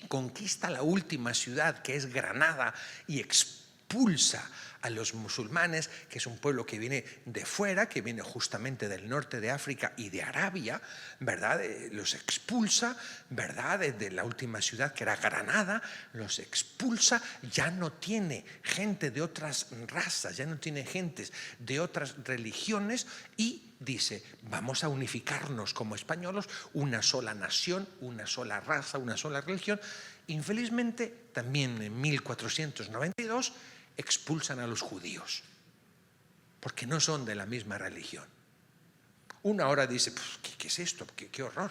conquista la última ciudad, que es Granada, y expulsa a los musulmanes, que es un pueblo que viene de fuera, que viene justamente del norte de África y de Arabia, ¿verdad? Los expulsa, ¿verdad? De la última ciudad, que era Granada, los expulsa, ya no tiene gente de otras razas, ya no tiene gentes de otras religiones, y dice, vamos a unificarnos como españoles, una sola nación, una sola raza, una sola religión. Infelizmente, también en 1492 expulsan a los judíos, porque no son de la misma religión. Uno ahora dice, pues, ¿qué es esto? ¿Qué horror?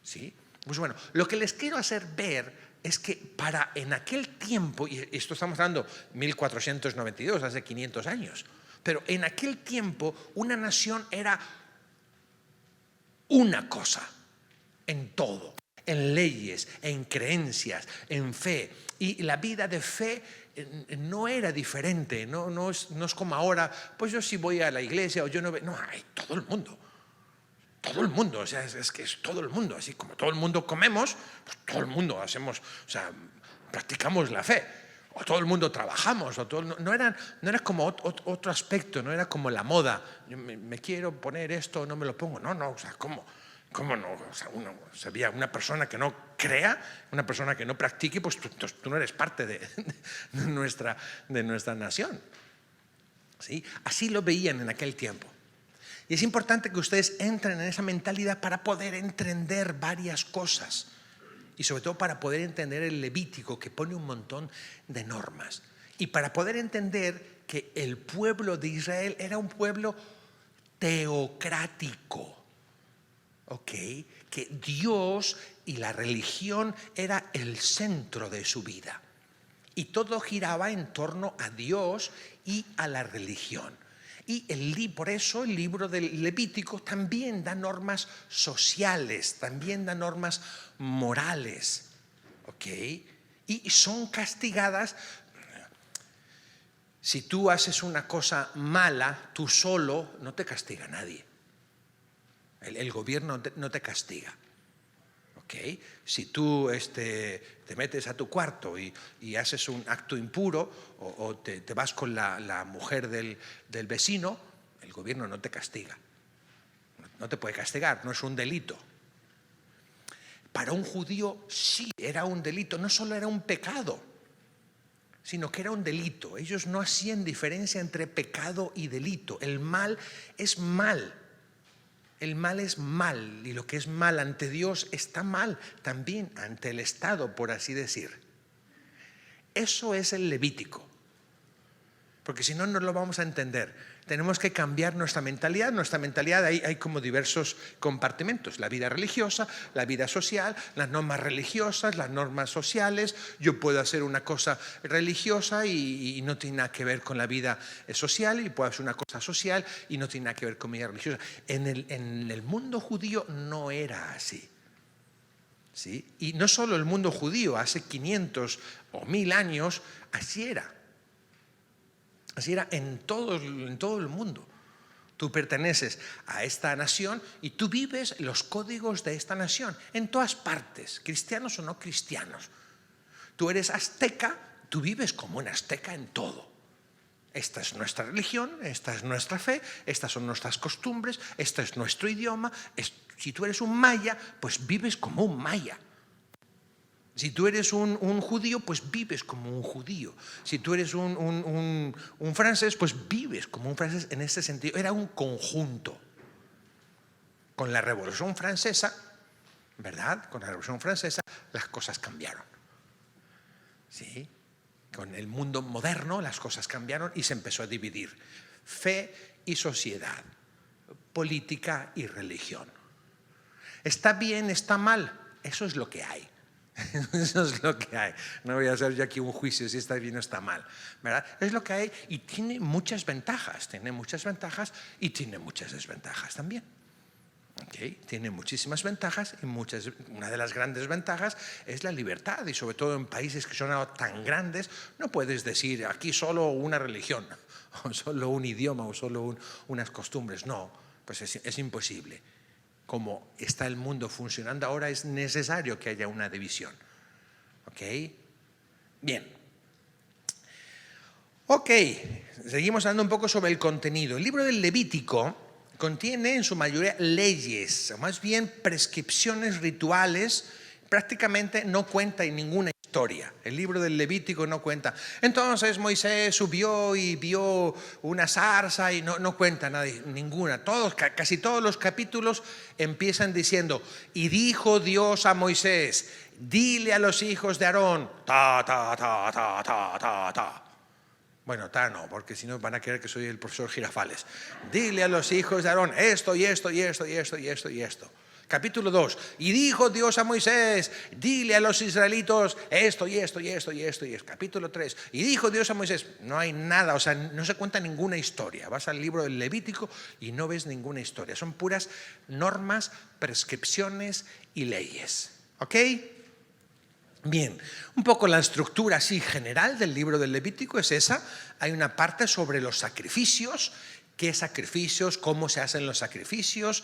¿Sí? Pues bueno, lo que les quiero hacer ver es que en aquel tiempo, y esto estamos hablando 1492, hace 500 años, pero en aquel tiempo una nación era una cosa en todo, en leyes, en creencias, en fe. Y la vida de fe no era diferente, no es como ahora, pues yo sí voy a la iglesia o yo no voy. No, hay todo el mundo, o sea, es que es todo el mundo, así como todo el mundo comemos, pues todo el mundo hacemos, o sea, practicamos la fe, o todo el mundo trabajamos, no era como otro aspecto, no era como la moda, yo me quiero poner esto, no me lo pongo, no, o sea, ¿cómo no? O sea, había una persona que no crea, una persona que no practique, pues tú no eres parte de nuestra nación. ¿Sí? Así lo veían en aquel tiempo. Y es importante que ustedes entren en esa mentalidad para poder entender varias cosas. Y sobre todo para poder entender el Levítico, que pone un montón de normas. Y para poder entender que el pueblo de Israel era un pueblo teocrático. Okay, que Dios y la religión era el centro de su vida y todo giraba en torno a Dios y a la religión. Y por eso el libro del Levítico también da normas sociales, también da normas morales, ¿okay? Y son castigadas. Si tú haces una cosa mala, tú solo, no te castiga nadie. El gobierno no te castiga. ¿Ok? ¿Okay? Si tú te metes a tu cuarto y haces un acto impuro o te vas con la mujer del vecino, el gobierno no te castiga. No te puede castigar, no es un delito. Para un judío sí era un delito, no solo era un pecado, sino que era un delito. Ellos no hacían diferencia entre pecado y delito. El mal es mal. El mal es mal, y lo que es mal ante Dios está mal también ante el Estado, por así decir. Eso es el Levítico, porque si no, no lo vamos a entender. Tenemos que cambiar nuestra mentalidad. Nuestra mentalidad, hay como diversos compartimentos: la vida religiosa, la vida social, las normas religiosas, las normas sociales. Yo puedo hacer una cosa religiosa y no tiene nada que ver con la vida social, y puedo hacer una cosa social y no tiene nada que ver con mi vida religiosa. En el mundo judío no era así. ¿Sí? Y no solo el mundo judío, hace 500 o 1000 años, así era. Así era en todo el mundo. Tú perteneces a esta nación y tú vives los códigos de esta nación en todas partes, cristianos o no cristianos. Tú eres azteca, tú vives como un azteca en todo. Esta es nuestra religión, esta es nuestra fe, estas son nuestras costumbres, este es nuestro idioma. Si tú eres un maya, pues vives como un maya. Si tú eres un judío, pues vives como un judío. Si tú eres un francés, pues vives como un francés. En ese sentido, era un conjunto. Con la Revolución Francesa, ¿verdad? Con la Revolución Francesa las cosas cambiaron. ¿Sí? Con el mundo moderno las cosas cambiaron y se empezó a dividir: fe y sociedad, política y religión. ¿Está bien? ¿Está mal? Eso es lo que hay. Eso es lo que hay. No voy a hacer yo aquí un juicio si está bien o está mal, ¿verdad? Es lo que hay y tiene muchas ventajas. Tiene muchas ventajas y tiene muchas desventajas también. ¿Okay? Tiene muchísimas ventajas y una de las grandes ventajas es la libertad, y sobre todo en países que son tan grandes no puedes decir aquí solo una religión o solo un idioma o solo unas costumbres. No, pues es imposible. Como está el mundo funcionando ahora, es necesario que haya una división. ¿Ok? Bien. Ok, seguimos hablando un poco sobre el contenido. El libro del Levítico contiene en su mayoría leyes, o más bien prescripciones rituales. Prácticamente no cuenta en ninguna historia. El libro del Levítico no cuenta. Entonces Moisés subió y vio una zarza, y no cuenta nada, ninguna. Casi todos los capítulos empiezan diciendo: y dijo Dios a Moisés, dile a los hijos de Aarón, ta. Bueno, no, porque si no van a creer que soy el profesor Girafales. Dile a los hijos de Aarón esto y esto y esto y esto y esto y esto. Capítulo 2. Y dijo Dios a Moisés, dile a los israelitos esto y esto y esto y esto y esto. Capítulo 3. Y dijo Dios a Moisés. No hay nada, o sea, no se cuenta ninguna historia. Vas al libro del Levítico y no ves ninguna historia. Son puras normas, prescripciones y leyes. ¿Ok? Bien, un poco la estructura así general del libro del Levítico es esa. Hay una parte sobre los sacrificios. ¿Qué sacrificios? ¿Cómo se hacen los sacrificios?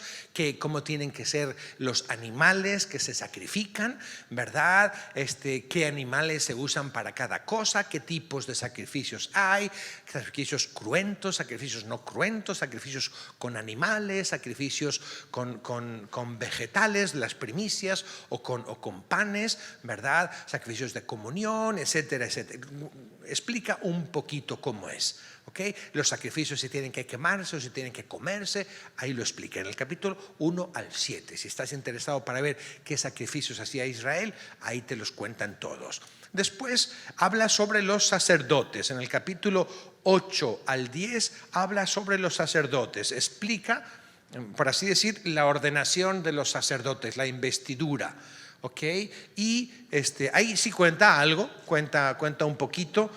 ¿Cómo tienen que ser los animales que se sacrifican? ¿Verdad? ¿Qué animales se usan para cada cosa? ¿Qué tipos de sacrificios hay? Sacrificios cruentos, sacrificios no cruentos, sacrificios con animales, sacrificios con vegetales, las primicias, o con panes, ¿verdad? Sacrificios de comunión, etcétera, etcétera. Explica un poquito cómo es. ¿Okay? Los sacrificios si tienen que quemarse o si tienen que comerse, ahí lo explica en el capítulo 1 al 7. Si estás interesado para ver qué sacrificios hacía Israel, ahí te los cuentan todos. Después habla sobre los sacerdotes. En el capítulo 8 al 10 habla sobre los sacerdotes. Explica, por así decir, la ordenación de los sacerdotes, la investidura. ¿Okay? Y ahí sí cuenta algo, cuenta un poquito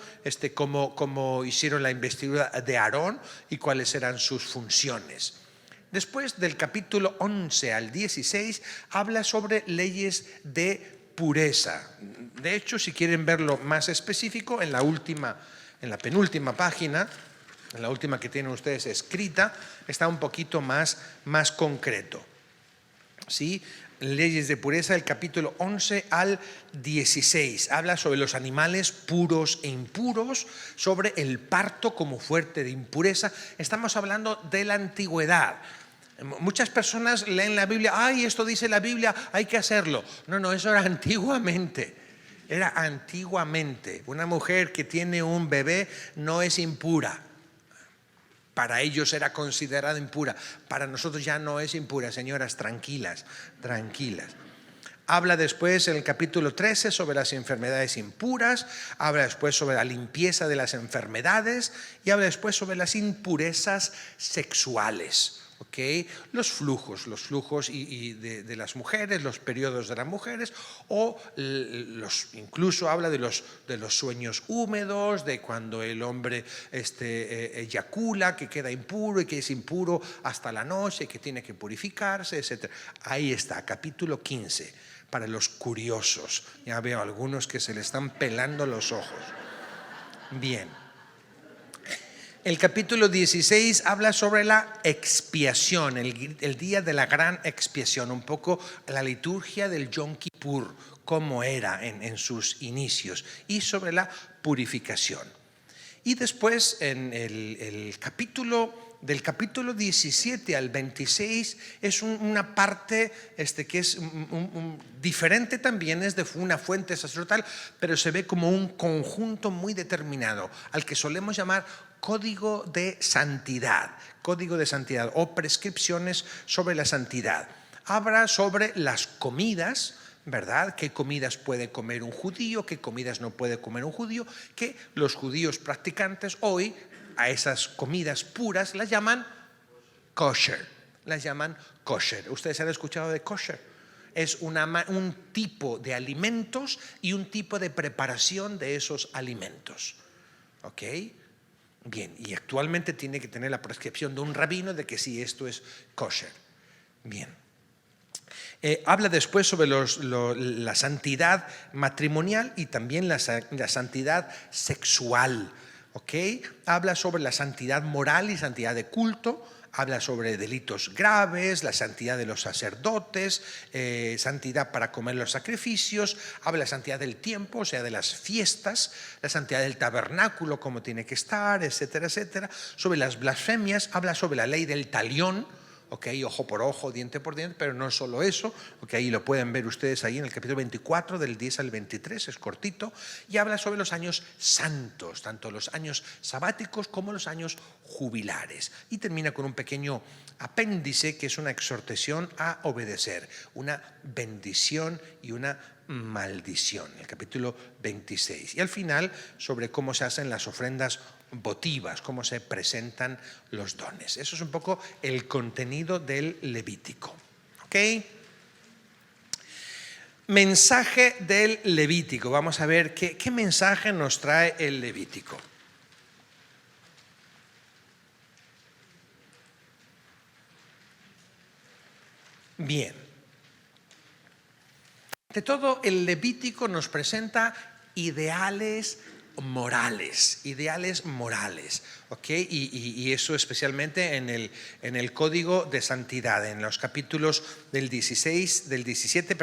cómo hicieron la investidura de Aarón y cuáles eran sus funciones. Después del capítulo 11 al 16 habla sobre leyes de pureza. De hecho, si quieren verlo más específico, en la penúltima página, en la última que tienen ustedes escrita, está un poquito más concreto. ¿Sí? Leyes de pureza, del capítulo 11 al 16. Habla sobre los animales puros e impuros, sobre el parto como fuente de impureza. Estamos hablando de la antigüedad. Muchas personas leen la Biblia, ay, esto dice la Biblia, hay que hacerlo. No, eso era antiguamente. Era antiguamente. Una mujer que tiene un bebé no es impura. Para ellos era considerada impura. Para nosotros ya no es impura. Señoras, tranquilas, tranquilas. Habla después en el capítulo 13 sobre las enfermedades impuras, habla después sobre la limpieza de las enfermedades y habla después sobre las impurezas sexuales. ¿Okay? Los flujos de las mujeres, los periodos de las mujeres, o incluso habla de los sueños húmedos, de cuando el hombre eyacula, que queda impuro y que es impuro hasta la noche, que tiene que purificarse, etc. Ahí está, capítulo 15, para los curiosos. Ya veo algunos que se le están pelando los ojos. Bien. El capítulo 16 habla sobre la expiación, el día de la gran expiación, un poco la liturgia del Yom Kippur, cómo era en sus inicios, y sobre la purificación. Y después en el del capítulo 17 al 26 es una parte que es diferente también, es de una fuente sacerdotal, pero se ve como un conjunto muy determinado, al que solemos llamar código de santidad o prescripciones sobre la santidad. Habla sobre las comidas, ¿verdad? ¿Qué comidas puede comer un judío? ¿Qué comidas no puede comer un judío? Que los judíos practicantes hoy a esas comidas puras las llaman kosher. ¿Ustedes han escuchado de kosher? Es un tipo de alimentos y un tipo de preparación de esos alimentos. ¿Ok? Bien, y actualmente tiene que tener la prescripción de un rabino de que sí, esto es kosher. Bien. Habla después sobre la santidad matrimonial y también la santidad sexual. ¿Okay? Habla sobre la santidad moral y santidad de culto. Habla sobre delitos graves, la santidad de los sacerdotes, santidad para comer los sacrificios. Habla de la santidad del tiempo, o sea, de las fiestas, la santidad del tabernáculo, cómo tiene que estar, etcétera, etcétera. Sobre las blasfemias, habla sobre la ley del talión. Okay, ojo por ojo, diente por diente, pero no solo eso, okay, ahí lo pueden ver ustedes ahí en el capítulo 24, del 10 al 23, es cortito, y habla sobre los años santos, tanto los años sabáticos como los años jubilares, y termina con un pequeño apéndice que es una exhortación a obedecer, una bendición y una maldición, el capítulo 26, y al final sobre cómo se hacen las ofrendas votivas, cómo se presentan los dones. Eso es un poco el contenido del Levítico. ¿Ok? Mensaje del Levítico. Vamos a ver qué mensaje nos trae el Levítico. Bien. De todo, el Levítico nos presenta ideales morales, ¿ok? Y eso especialmente en el código de santidad, en los capítulos del 17,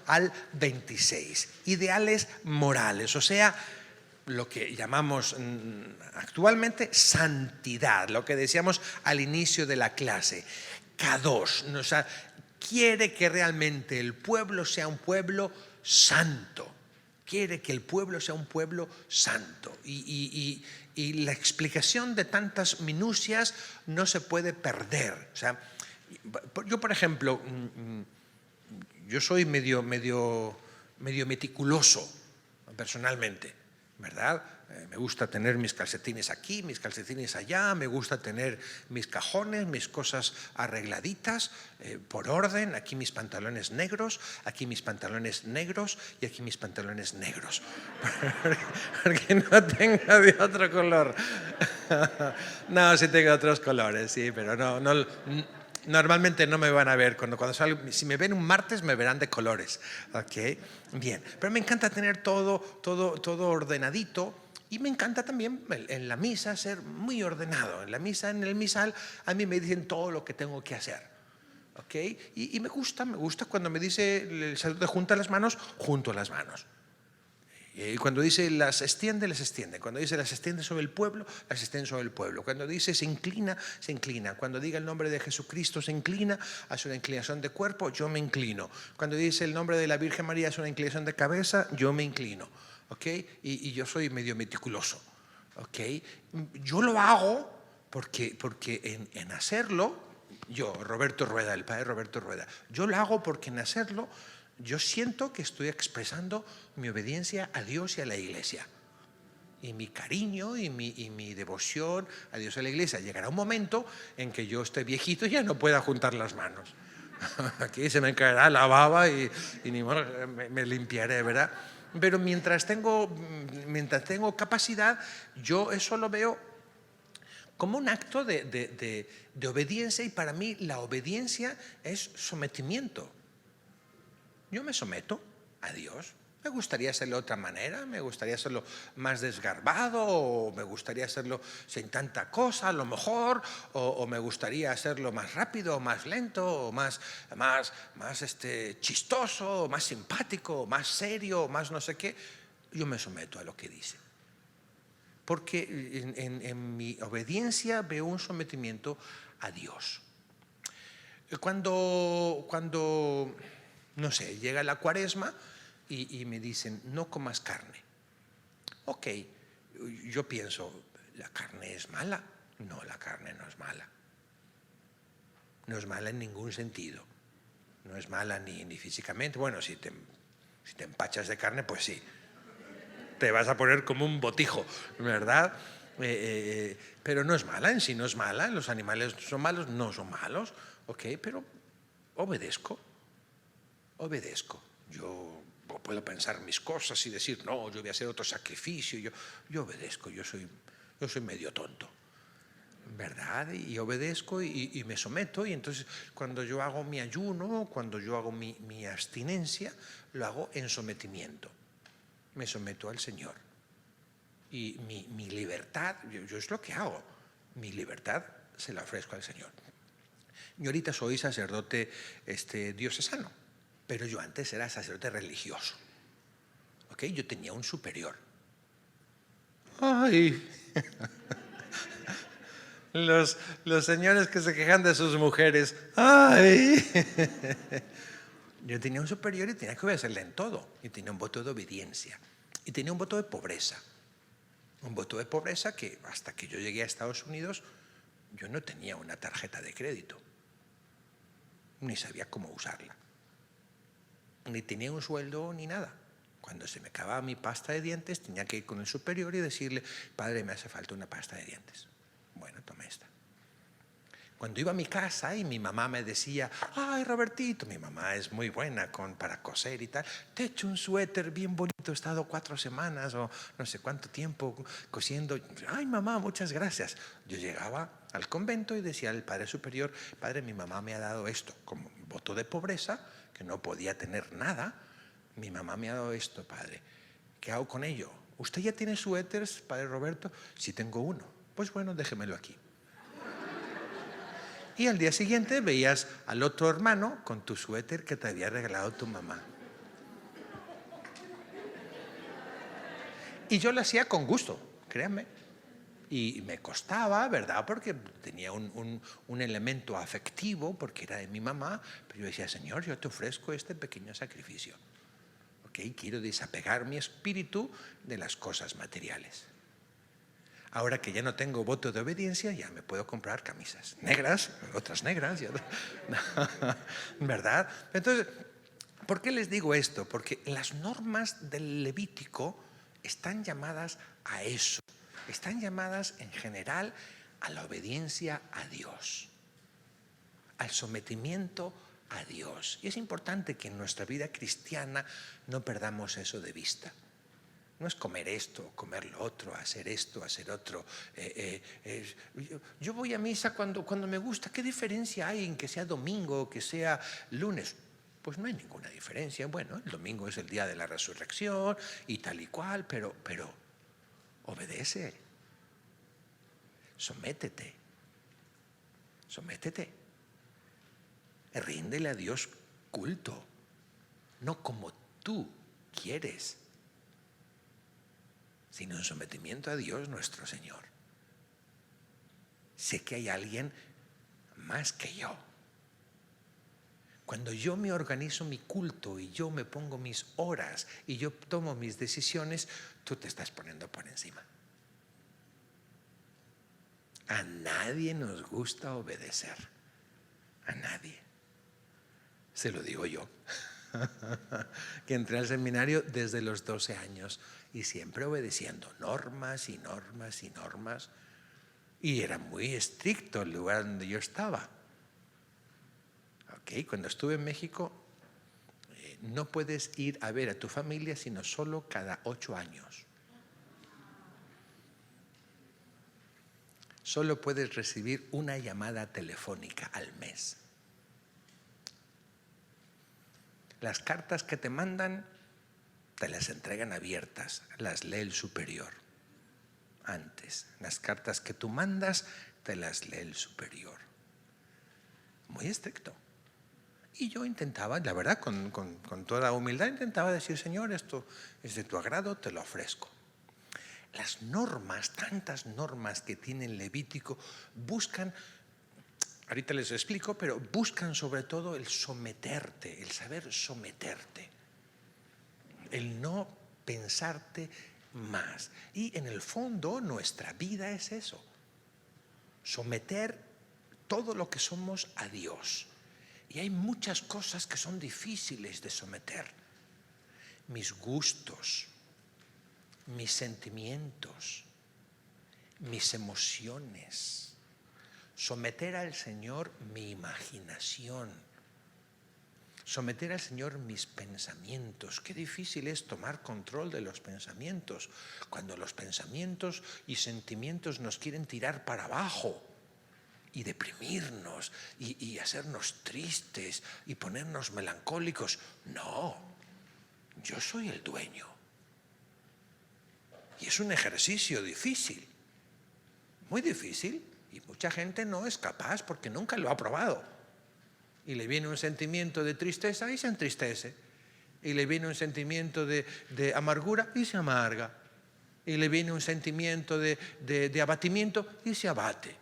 al 26. Ideales morales, o sea, lo que llamamos actualmente santidad, lo que decíamos al inicio de la clase, kadosh, o sea, quiere que realmente el pueblo sea un pueblo santo. Quiere que el pueblo sea un pueblo santo y la explicación de tantas minucias no se puede perder. O sea, yo, por ejemplo, yo soy medio meticuloso personalmente, ¿verdad? Me gusta tener mis calcetines aquí, mis calcetines allá, me gusta tener mis cajones, mis cosas arregladitas, por orden, aquí mis pantalones negros, aquí mis pantalones negros y aquí mis pantalones negros. Porque no tengo de otro color. No, sí tengo otros colores, sí, pero no normalmente no me van a ver cuando salgo. Si me ven un martes me verán de colores, ¿ok? Bien, pero me encanta tener todo ordenadito. Y me encanta también en la misa ser muy ordenado. En la misa, en el misal, a mí me dicen todo lo que tengo que hacer. ¿ok? Y me gusta cuando me dice el sacerdote junta las manos, junto las manos. Y cuando dice las extiende, les extiende. Cuando dice las extiende sobre el pueblo, las extiende sobre el pueblo. Cuando dice se inclina, se inclina. Cuando diga el nombre de Jesucristo, se inclina, hace una inclinación de cuerpo, yo me inclino. Cuando dice el nombre de la Virgen María, hace una inclinación de cabeza, yo me inclino. ¿Ok? Y yo soy medio meticuloso. ¿Ok? Yo lo hago porque en hacerlo, yo, Roberto Rueda, el padre Roberto Rueda, yo lo hago porque en hacerlo yo siento que estoy expresando mi obediencia a Dios y a la Iglesia. Y mi cariño y mi devoción a Dios y a la Iglesia. Llegará un momento en que yo esté viejito y ya no pueda juntar las manos. Aquí se me caerá la baba y ni modo, me limpiaré, ¿verdad? Pero mientras tengo capacidad, yo eso lo veo como un acto de obediencia, y para mí la obediencia es sometimiento. Yo me someto a Dios. Me gustaría hacerlo de otra manera, me gustaría hacerlo más desgarbado, o me gustaría hacerlo sin tanta cosa a lo mejor, o me gustaría hacerlo más rápido, o más lento, o más chistoso, o más simpático, o más serio, o más no sé qué. Yo me someto a lo que dice. Porque en mi obediencia veo un sometimiento a Dios. Cuando no sé, llega la Cuaresma y me dicen, no comas carne. Ok, yo pienso, ¿la carne es mala? No, la carne no es mala. No es mala en ningún sentido. No es mala ni físicamente. Bueno, si te empachas de carne, pues sí. Te vas a poner como un botijo, ¿verdad? Pero no es mala, en sí no es mala. Los animales son malos, no son malos. Ok, pero obedezco. Yo puedo pensar mis cosas y decir, no, yo voy a hacer otro sacrificio. Yo obedezco, yo soy medio tonto, ¿verdad? Y obedezco y me someto. Y entonces cuando yo hago mi ayuno, cuando yo hago mi abstinencia, lo hago en sometimiento. Me someto al Señor. Y mi libertad, yo es lo que hago. Mi libertad se la ofrezco al Señor. Yo ahorita soy sacerdote diocesano, pero yo antes era sacerdote religioso. ¿Ok? Yo tenía un superior. ¡Ay! Los señores que se quejan de sus mujeres. ¡Ay! Yo tenía un superior y tenía que obedecerle en todo. Y tenía un voto de obediencia. Y tenía un voto de pobreza. Un voto de pobreza que hasta que yo llegué a Estados Unidos, yo no tenía una tarjeta de crédito. Ni sabía cómo usarla. Ni tenía un sueldo ni nada. Cuando se me acababa mi pasta de dientes, tenía que ir con el superior y decirle, padre, me hace falta una pasta de dientes. Bueno, toma esta. Cuando iba a mi casa y mi mamá me decía, ay, Robertito, mi mamá es muy buena para coser y tal, te he hecho un suéter bien bonito, he estado 4 semanas o no sé cuánto tiempo cosiendo. Ay, mamá, muchas gracias. Yo llegaba al convento y decía al padre superior, padre, mi mamá me ha dado esto como voto de pobreza, que no podía tener nada. Mi mamá me ha dado esto, padre. ¿Qué hago con ello? ¿Usted ya tiene suéteres, padre Roberto? Sí, tengo uno. Pues bueno, déjemelo aquí. Y al día siguiente veías al otro hermano con tu suéter que te había regalado tu mamá. Y yo lo hacía con gusto, créanme. Y me costaba, ¿verdad? Porque tenía un elemento afectivo, porque era de mi mamá. Pero yo decía, Señor, yo te ofrezco este pequeño sacrificio. ¿Ok? Quiero desapegar mi espíritu de las cosas materiales. Ahora que ya no tengo voto de obediencia, ya me puedo comprar camisas negras, otras negras, ¿verdad? Entonces, ¿por qué les digo esto? Porque las normas del Levítico están llamadas a eso. Están llamadas en general a la obediencia a Dios, al sometimiento a Dios. Y es importante que en nuestra vida cristiana no perdamos eso de vista. No es comer esto, comer lo otro, hacer esto, hacer otro. Yo voy a misa cuando me gusta. ¿Qué diferencia hay en que sea domingo o que sea lunes? Pues no hay ninguna diferencia. Bueno, el domingo es el día de la resurrección y tal y cual, pero obedece. Sométete. ríndele a Dios culto, no como tú quieres, sino en sometimiento a Dios nuestro Señor. Sé que hay alguien más que yo. Cuando yo me organizo mi culto y yo me pongo mis horas y yo tomo mis decisiones, tú te estás poniendo por encima. A nadie nos gusta obedecer. A nadie. Se lo digo yo, que entré al seminario desde los 12 años y siempre obedeciendo normas y normas y normas. Y era muy estricto el lugar donde yo estaba. Cuando estuve en México, no puedes ir a ver a tu familia sino solo cada 8 años. Solo puedes recibir una llamada telefónica al mes. Las cartas que te mandan, te las entregan abiertas, las lee el superior. Antes, las cartas que tú mandas, te las lee el superior. Muy estricto. Y yo intentaba, la verdad, con toda humildad, intentaba decir: Señor, esto es de tu agrado, te lo ofrezco. Las normas, tantas normas que tiene el Levítico, buscan, ahorita les explico, pero buscan sobre todo el someterte, el saber someterte, el no pensarte más. Y en el fondo nuestra vida es eso: someter todo lo que somos a Dios. Y hay muchas cosas que son difíciles de someter. Mis gustos, mis sentimientos, mis emociones. Someter al Señor mi imaginación. Someter al Señor mis pensamientos. Qué difícil es tomar control de los pensamientos, cuando los pensamientos y sentimientos nos quieren tirar para abajo y deprimirnos y hacernos tristes y ponernos melancólicos. No, yo soy el dueño. Y es un ejercicio difícil, muy difícil, y mucha gente no es capaz porque nunca lo ha probado. Y le viene un sentimiento de tristeza y se entristece. Y le viene un sentimiento de amargura y se amarga. Y le viene un sentimiento de abatimiento y se abate.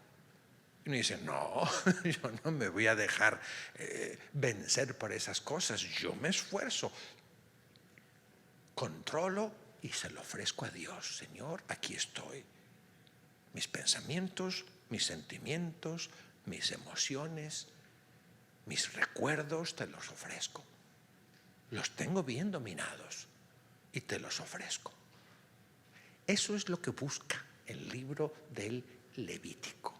Y uno dice: no, yo no me voy a dejar vencer por esas cosas. Yo me esfuerzo, controlo y se lo ofrezco a Dios. Señor, aquí estoy. Mis pensamientos, mis sentimientos, mis emociones, mis recuerdos, te los ofrezco. Los tengo bien dominados y te los ofrezco. Eso es lo que busca el libro del Levítico.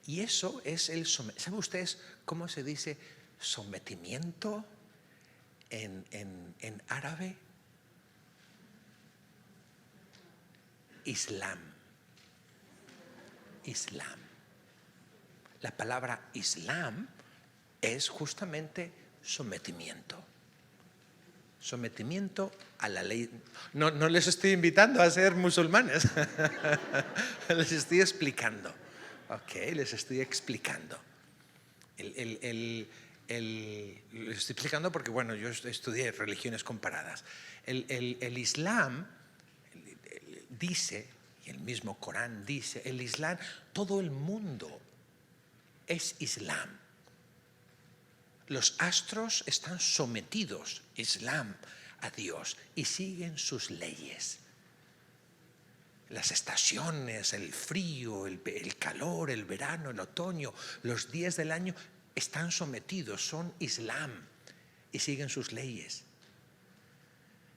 Y eso es el sometimiento. ¿Saben ustedes cómo se dice sometimiento en árabe? Islam. Islam. La palabra Islam es justamente sometimiento. Sometimiento a la ley. No les estoy invitando a ser musulmanes. Les estoy explicando. Les estoy explicando. Les estoy explicando porque, bueno, yo estudié religiones comparadas. El Islam dice, y el mismo Corán dice, el Islam, todo el mundo es Islam. Los astros están sometidos, Islam, a Dios y siguen sus leyes. Las estaciones, el frío, el calor, el verano, el otoño, los días del año están sometidos, son Islam y siguen sus leyes.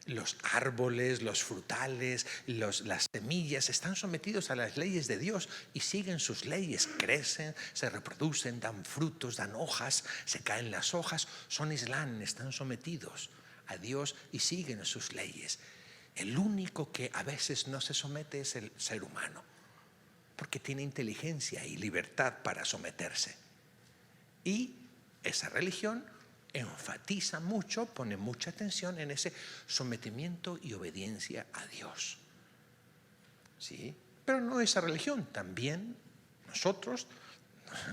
Los árboles, los frutales, las semillas están sometidos a las leyes de Dios y siguen sus leyes. Crecen, se reproducen, dan frutos, dan hojas, se caen las hojas. Son Islam, están sometidos a Dios y siguen sus leyes. El único que a veces no se somete es el ser humano, porque tiene inteligencia y libertad para someterse. Y esa religión enfatiza mucho, pone mucha atención en ese sometimiento y obediencia a Dios. ¿Sí? Pero no esa religión, también nosotros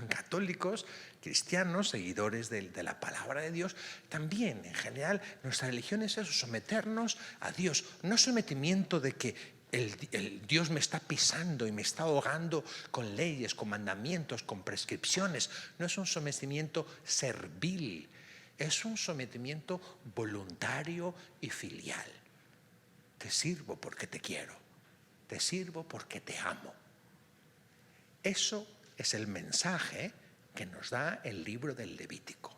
católicos, cristianos, seguidores de la palabra de Dios, también en general nuestra religión es eso, someternos a Dios, no sometimiento de que el Dios me está pisando y me está ahogando con leyes, con mandamientos, con prescripciones. No es un sometimiento servil, es un sometimiento voluntario y filial. Te sirvo porque te quiero, te sirvo porque te amo. Eso es el mensaje que nos da el libro del Levítico.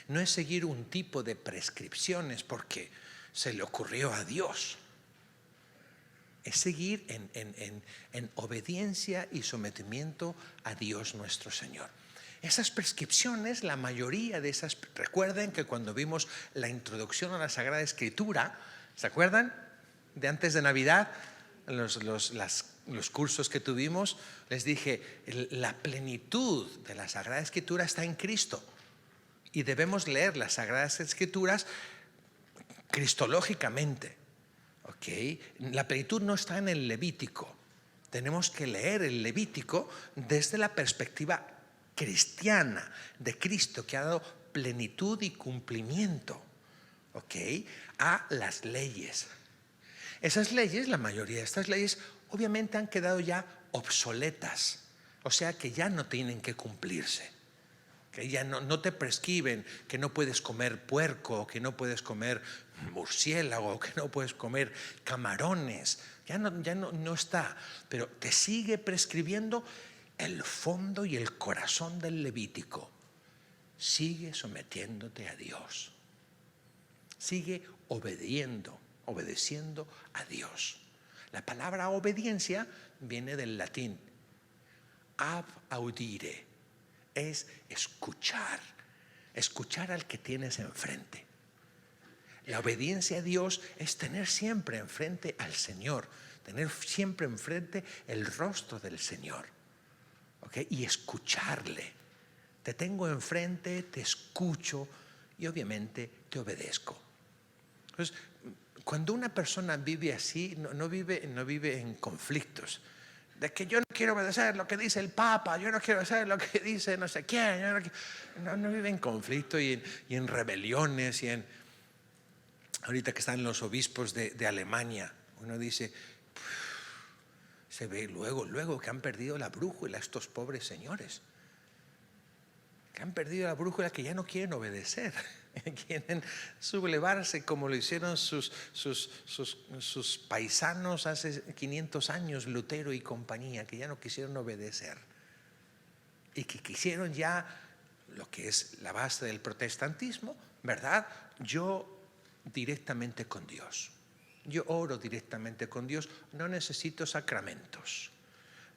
No es seguir un tipo de prescripciones porque se le ocurrió a Dios. Es seguir en obediencia y sometimiento a Dios nuestro Señor. Esas prescripciones, la mayoría de esas, recuerden que cuando vimos la introducción a la Sagrada Escritura, ¿se acuerdan? De antes de Navidad, los cursos que tuvimos, les dije, la plenitud de la Sagrada Escritura está en Cristo. Y debemos leer las Sagradas Escrituras cristológicamente. ¿Okay? La plenitud no está en el Levítico. Tenemos que leer el Levítico desde la perspectiva cristiana de Cristo, que ha dado plenitud y cumplimiento, ¿okay?, a las leyes. Esas leyes, la mayoría de estas leyes, obviamente han quedado ya obsoletas, o sea que ya no tienen que cumplirse. Que ya no te prescriben que no puedes comer puerco, que no puedes comer murciélago, que no puedes comer camarones. Ya no está, pero te sigue prescribiendo el fondo y el corazón del Levítico. Sigue sometiéndote a Dios. Sigue obedeciendo a Dios. La palabra obediencia viene del latín ab audire. Es escuchar al que tienes enfrente. La obediencia a Dios es tener siempre enfrente al Señor, tener siempre enfrente el rostro del Señor, ¿okay? Y escucharle. Te tengo enfrente, te escucho y obviamente te obedezco. Entonces, cuando una persona vive así, no vive en conflictos. De que yo no quiero obedecer lo que dice el Papa, yo no quiero obedecer lo que dice no sé quién, no vive en conflicto y en rebeliones ahorita que están los obispos de Alemania, uno dice, se ve luego que han perdido la brújula estos pobres señores, que han perdido la brújula, que ya no quieren obedecer, quieren sublevarse como lo hicieron sus paisanos hace 500 años, Lutero y compañía, que ya no quisieron obedecer y que quisieron ya lo que es la base del protestantismo, ¿verdad? Yo directamente con Dios, yo oro directamente con Dios, no necesito sacramentos.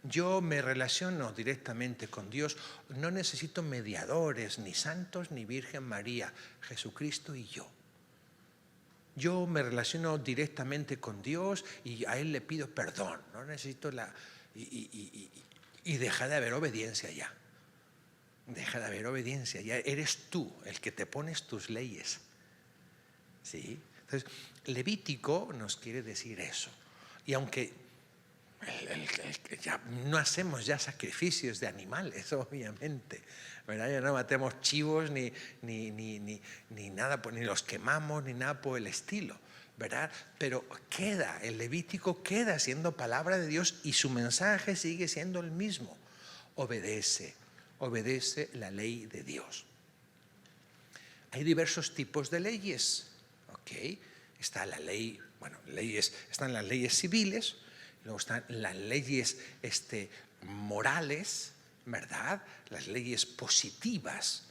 Yo me relaciono directamente con Dios, no necesito mediadores, ni santos, ni Virgen María, Jesucristo y yo. Yo me relaciono directamente con Dios y a Él le pido perdón, no necesito y deja de haber obediencia ya. Deja de haber obediencia, ya eres tú el que te pones tus leyes. ¿Sí? Entonces, Levítico nos quiere decir eso. Y aunque ya no hacemos ya sacrificios de animales, obviamente, ¿verdad? Ya no matemos chivos ni nada, ni los quemamos ni nada por el estilo, ¿verdad? Pero el Levítico queda siendo palabra de Dios y su mensaje sigue siendo el mismo. Obedece la ley de Dios. Hay diversos tipos de leyes, ¿ok? Está la ley, están las leyes civiles. Luego están las leyes morales, ¿verdad? Las leyes positivas.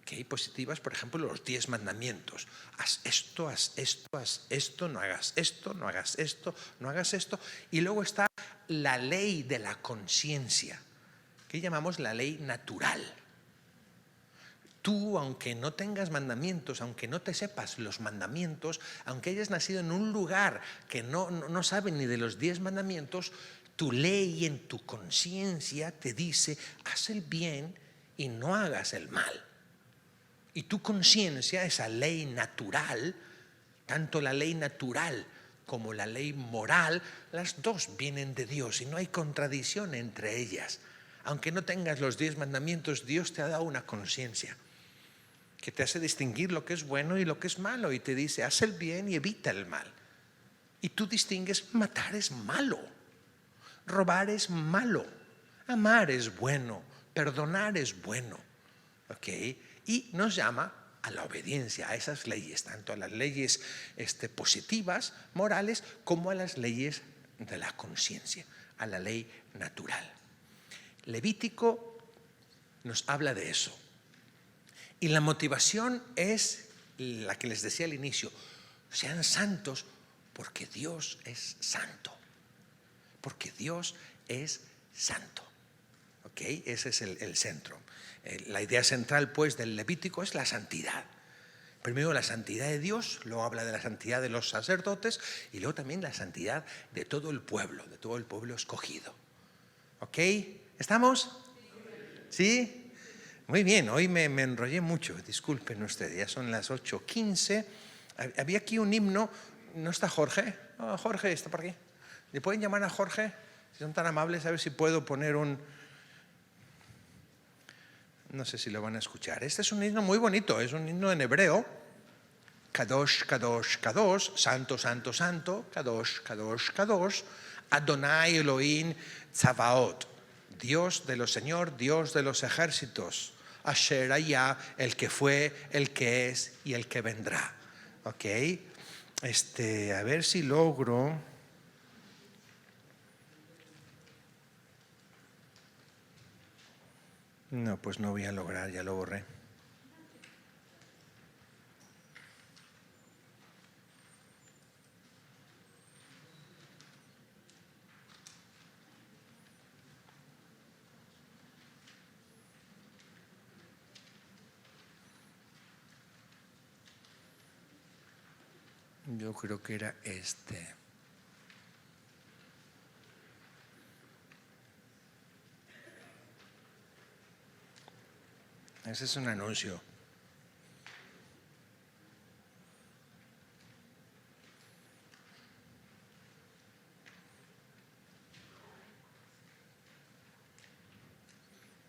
¿Okay? Positivas, por ejemplo, los 10 mandamientos. Haz esto, no hagas esto, no hagas esto, no hagas esto. Y luego está la ley de la conciencia, que llamamos la ley natural. Tú, aunque no tengas mandamientos, aunque no te sepas los mandamientos, aunque hayas nacido en un lugar que no sabe ni de los 10 mandamientos, tu ley en tu conciencia te dice, haz el bien y no hagas el mal. Y tu conciencia, esa ley natural, tanto la ley natural como la ley moral, las dos vienen de Dios y no hay contradicción entre ellas. Aunque no tengas los 10 mandamientos, Dios te ha dado una conciencia que te hace distinguir lo que es bueno y lo que es malo, y te dice, haz el bien y evita el mal. Y tú distingues, matar es malo, robar es malo, amar es bueno, perdonar es bueno. ¿Ok? Y nos llama a la obediencia a esas leyes, tanto a las leyes positivas, morales, como a las leyes de la conciencia, a la ley natural. Levítico nos habla de eso. Y la motivación es la que les decía al inicio: sean santos porque Dios es santo. Porque Dios es santo. ¿Ok? Ese es el centro. La idea central, pues, del Levítico es la santidad. Primero la santidad de Dios, luego habla de la santidad de los sacerdotes y luego también la santidad de todo el pueblo escogido. ¿Ok? ¿Estamos? ¿Sí? Muy bien, hoy me enrollé mucho, disculpen ustedes, ya son las 8:15. Había aquí un himno, ¿no está Jorge? Oh, Jorge está por aquí. ¿Le pueden llamar a Jorge? Si son tan amables, a ver si puedo poner un... No sé si lo van a escuchar. Este es un himno muy bonito, es un himno en hebreo. Kadosh, Kadosh, Kadosh, santo, santo, santo, Kadosh, Kadosh, Kadosh, Adonai Elohim Tzavaot, Dios de los Señor, Dios de los ejércitos, Asher Hayah, el que fue, el que es y el que vendrá. Ok, a ver si logro. No, pues no voy a lograr, ya lo borré. Yo creo que era este. Ese es un anuncio.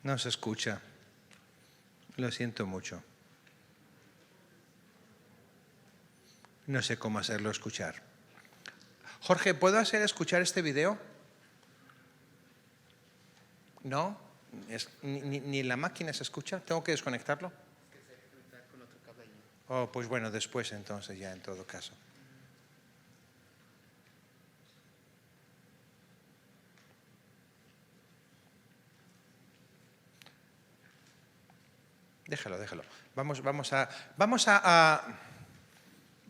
No se escucha. Lo siento mucho. No sé cómo hacerlo escuchar. Jorge, ¿puedo hacer escuchar este video? ¿No? Ni la máquina se escucha. ¿Tengo que desconectarlo? Oh, pues bueno, después entonces ya en todo caso. Déjalo.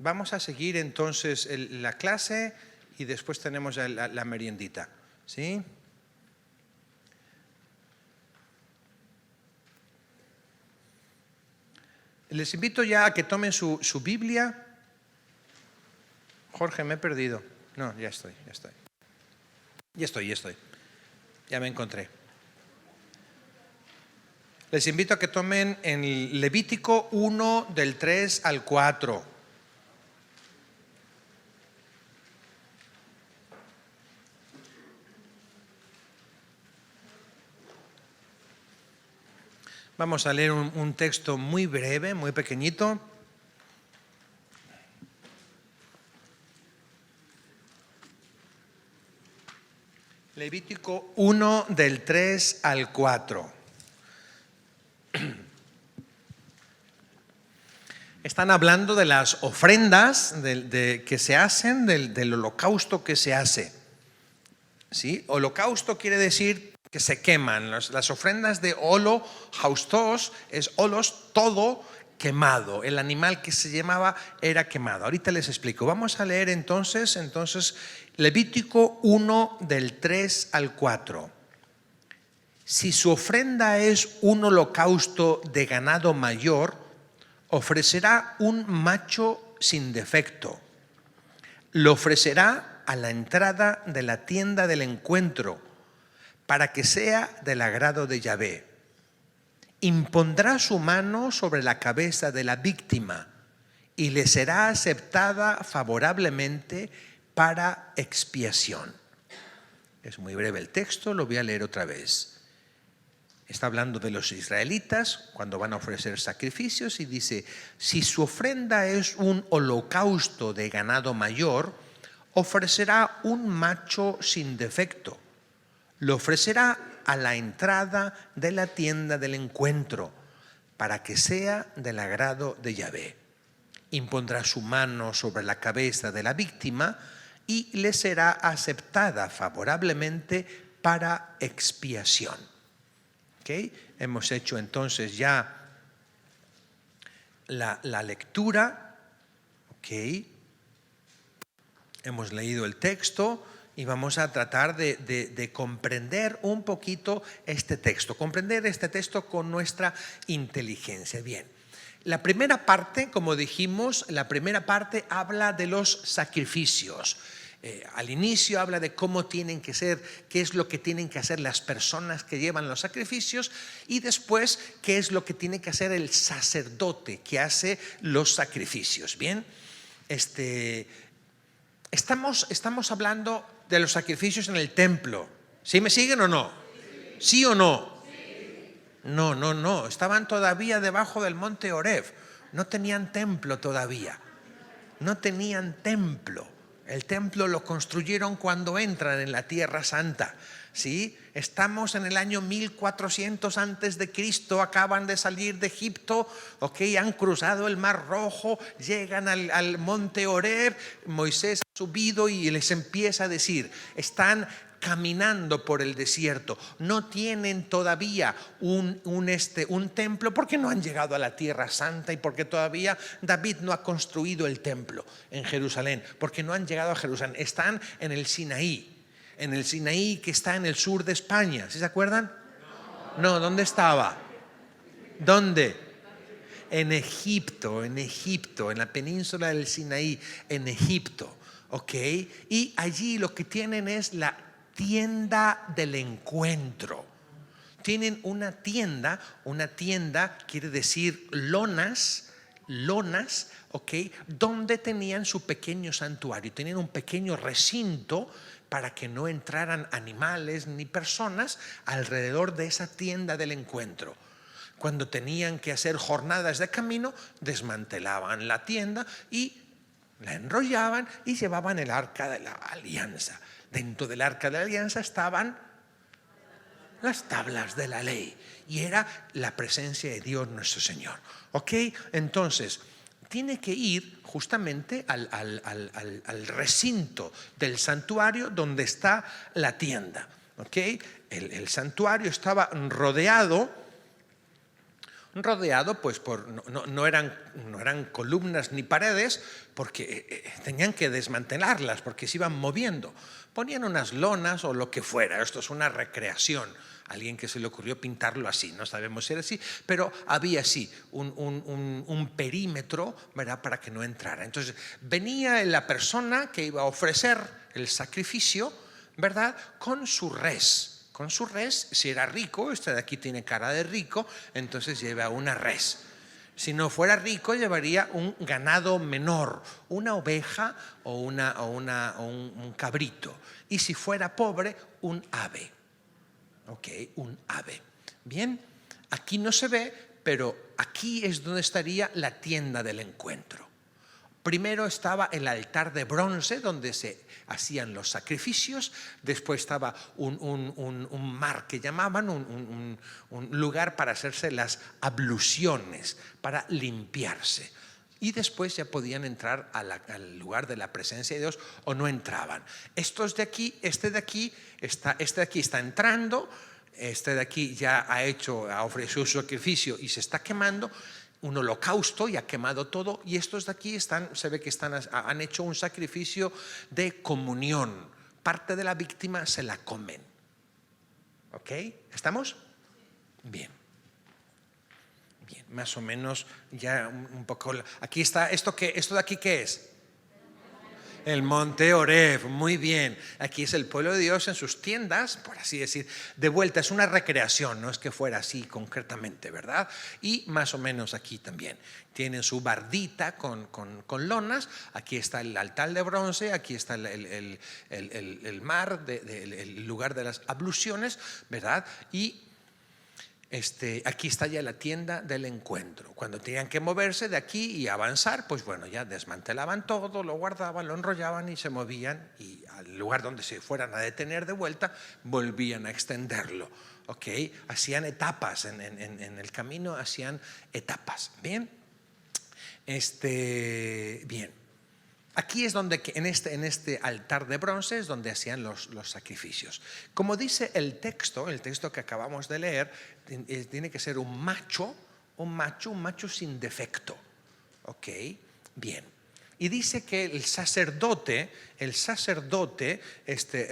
Vamos a seguir entonces la clase y después tenemos la meriendita. ¿Sí? Les invito ya a que tomen su Biblia. Jorge, me he perdido. No, ya estoy. Ya me encontré. Les invito a que tomen en Levítico 1 del 3 al 4. Vamos a leer un texto muy breve, muy pequeñito. Levítico 1 del 3 al 4. Están hablando de las ofrendas que se hacen, del holocausto que se hace. ¿Sí? Holocausto quiere decir que se queman. Las ofrendas de holocaustos es holos, todo quemado. El animal que se llamaba era quemado. Ahorita les explico. Vamos a leer entonces Levítico 1 del 3 al 4. Si su ofrenda es un holocausto de ganado mayor, ofrecerá un macho sin defecto. Lo ofrecerá a la entrada de la tienda del encuentro para que sea del agrado de Yahvé. Impondrá su mano sobre la cabeza de la víctima y le será aceptada favorablemente para expiación. Es muy breve el texto, lo voy a leer otra vez. Está hablando de los israelitas cuando van a ofrecer sacrificios y dice, si su ofrenda es un holocausto de ganado mayor, ofrecerá un macho sin defecto. Lo ofrecerá a la entrada de la tienda del encuentro, para que sea del agrado de Yahvé. Impondrá su mano sobre la cabeza de la víctima y le será aceptada favorablemente para expiación. ¿Okay? Hemos hecho entonces ya la lectura. ¿Okay? Hemos leído el texto y vamos a tratar de comprender un poquito este texto, comprender este texto con nuestra inteligencia. Bien, la primera parte, como dijimos, la primera parte habla de los sacrificios. Al inicio habla de cómo tienen que ser, qué es lo que tienen que hacer las personas que llevan los sacrificios, y después qué es lo que tiene que hacer el sacerdote que hace los sacrificios. Bien, estamos hablando de los sacrificios en el templo. ¿Sí me siguen o no? ¿Sí o no? No. Estaban todavía debajo del monte Horeb. No tenían templo todavía. No tenían templo. El templo lo construyeron cuando entran en la Tierra Santa. ¿Sí? Estamos en el año 1400 antes de Cristo, acaban de salir de Egipto, han cruzado el Mar Rojo, llegan al monte Horeb, Moisés ha subido y les empieza a decir, están caminando por el desierto, no tienen todavía un templo porque no han llegado a la Tierra Santa y porque todavía David no ha construido el templo en Jerusalén, porque no han llegado a Jerusalén, están en el Sinaí. En el Sinaí, que está en el sur de España. ¿Sí se acuerdan? No, ¿dónde estaba? ¿Dónde? En Egipto, en la península del Sinaí, en Egipto. Y allí lo que tienen es la tienda del encuentro. Tienen una tienda quiere decir lonas, donde tenían su pequeño santuario, tenían un pequeño recinto para que no entraran animales ni personas alrededor de esa tienda del encuentro. Cuando tenían que hacer jornadas de camino, desmantelaban la tienda y la enrollaban y llevaban el arca de la alianza. Dentro del arca de la alianza estaban las tablas de la ley y era la presencia de Dios nuestro Señor. Entonces tiene que ir justamente al recinto del santuario donde está la tienda. El santuario estaba rodeado pues no eran columnas ni paredes, porque tenían que desmantelarlas porque se iban moviendo. Ponían unas lonas o lo que fuera. Esto es una recreación. Alguien que se le ocurrió pintarlo así, no sabemos si era así, pero había así un perímetro, ¿verdad?, para que no entrara. Entonces venía la persona que iba a ofrecer el sacrificio, ¿verdad?, con su res. Si era rico, este de aquí tiene cara de rico, entonces lleva una res. Si no fuera rico, llevaría un ganado menor, una oveja o un cabrito. Y si fuera pobre, un ave. Un ave. Bien, aquí no se ve, pero aquí es donde estaría la tienda del encuentro. Primero estaba el altar de bronce donde se hacían los sacrificios, después estaba un mar que llamaban, un lugar para hacerse las abluciones, para limpiarse. Y después ya podían entrar al lugar de la presencia de Dios o no entraban. Estos de aquí, este de aquí está entrando, este de aquí ya ha ofrecido su sacrificio y se está quemando, un holocausto y ha quemado todo, y estos de aquí se ve que han hecho un sacrificio de comunión. Parte de la víctima se la comen. ¿Estamos? Bien, más o menos ya un poco. Aquí está, ¿esto de aquí qué es? El monte Horeb, muy bien. Aquí es el pueblo de Dios en sus tiendas, por así decir. De vuelta, es una recreación, no es que fuera así concretamente, ¿verdad? Y más o menos aquí también. Tienen su bardita con lonas. Aquí está el altar de bronce, aquí está el mar, el lugar de las abluciones, ¿verdad? Y aquí está ya la tienda del encuentro. Cuando tenían que moverse de aquí y avanzar, pues bueno, ya desmantelaban todo, lo guardaban, lo enrollaban y se movían, y al lugar donde se fueran a detener de vuelta, volvían a extenderlo. ¿Ok? Hacían etapas en el camino, hacían etapas. Bien. Bien. Aquí es donde, en este altar de bronce, es donde hacían los sacrificios. Como dice el texto que acabamos de leer, tiene que ser un macho sin defecto. ¿Ok? Bien. Y dice que el sacerdote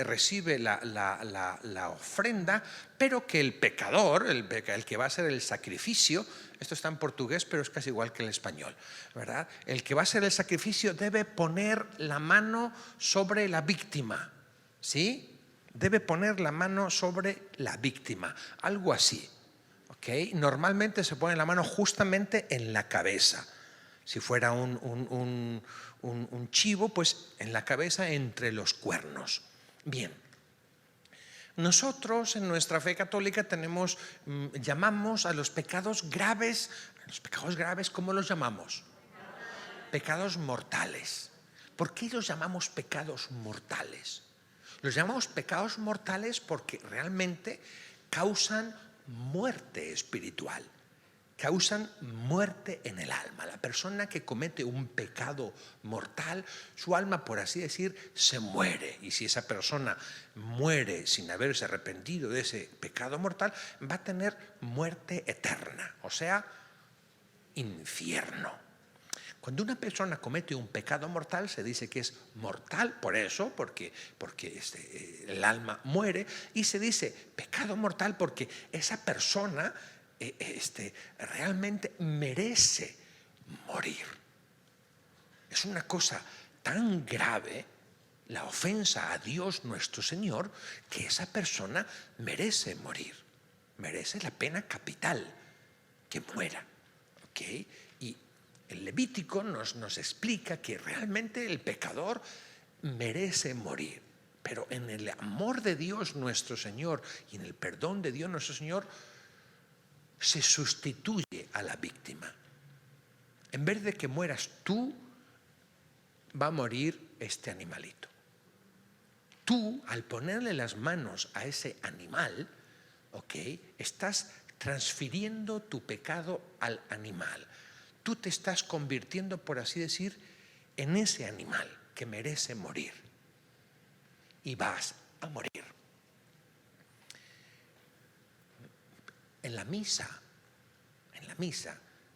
recibe la ofrenda, pero que el pecador, el que va a hacer el sacrificio, esto está en portugués, pero es casi igual que el español, ¿verdad? El que va a hacer el sacrificio debe poner la mano sobre la víctima, ¿sí? Debe poner la mano sobre la víctima, algo así, ¿ok? Normalmente se pone la mano justamente en la cabeza. Si fuera un chivo, pues en la cabeza, entre los cuernos. Bien. Nosotros en nuestra fe católica llamamos a los pecados graves, ¿cómo los llamamos? Pecados mortales. ¿Por qué los llamamos pecados mortales? Los llamamos pecados mortales porque realmente causan muerte espiritual, causan muerte en el alma. La persona que comete un pecado mortal, su alma, por así decir, se muere. Y si esa persona muere sin haberse arrepentido de ese pecado mortal, va a tener muerte eterna, o sea, infierno. Cuando una persona comete un pecado mortal, se dice que es mortal porque el alma muere, y se dice pecado mortal porque esa persona realmente merece morir. Es una cosa tan grave la ofensa a Dios nuestro Señor, que esa persona merece morir, merece la pena capital, que muera. ¿Ok? Y el Levítico nos explica que realmente el pecador merece morir, pero en el amor de Dios nuestro Señor y en el perdón de Dios nuestro Señor, se sustituye a la víctima. En vez de que mueras tú, va a morir este animalito. Tú, al ponerle las manos a ese animal, ¿ok?, estás transfiriendo tu pecado al animal. Tú te estás convirtiendo, por así decir, en ese animal que merece morir. Y vas a morir. En la misa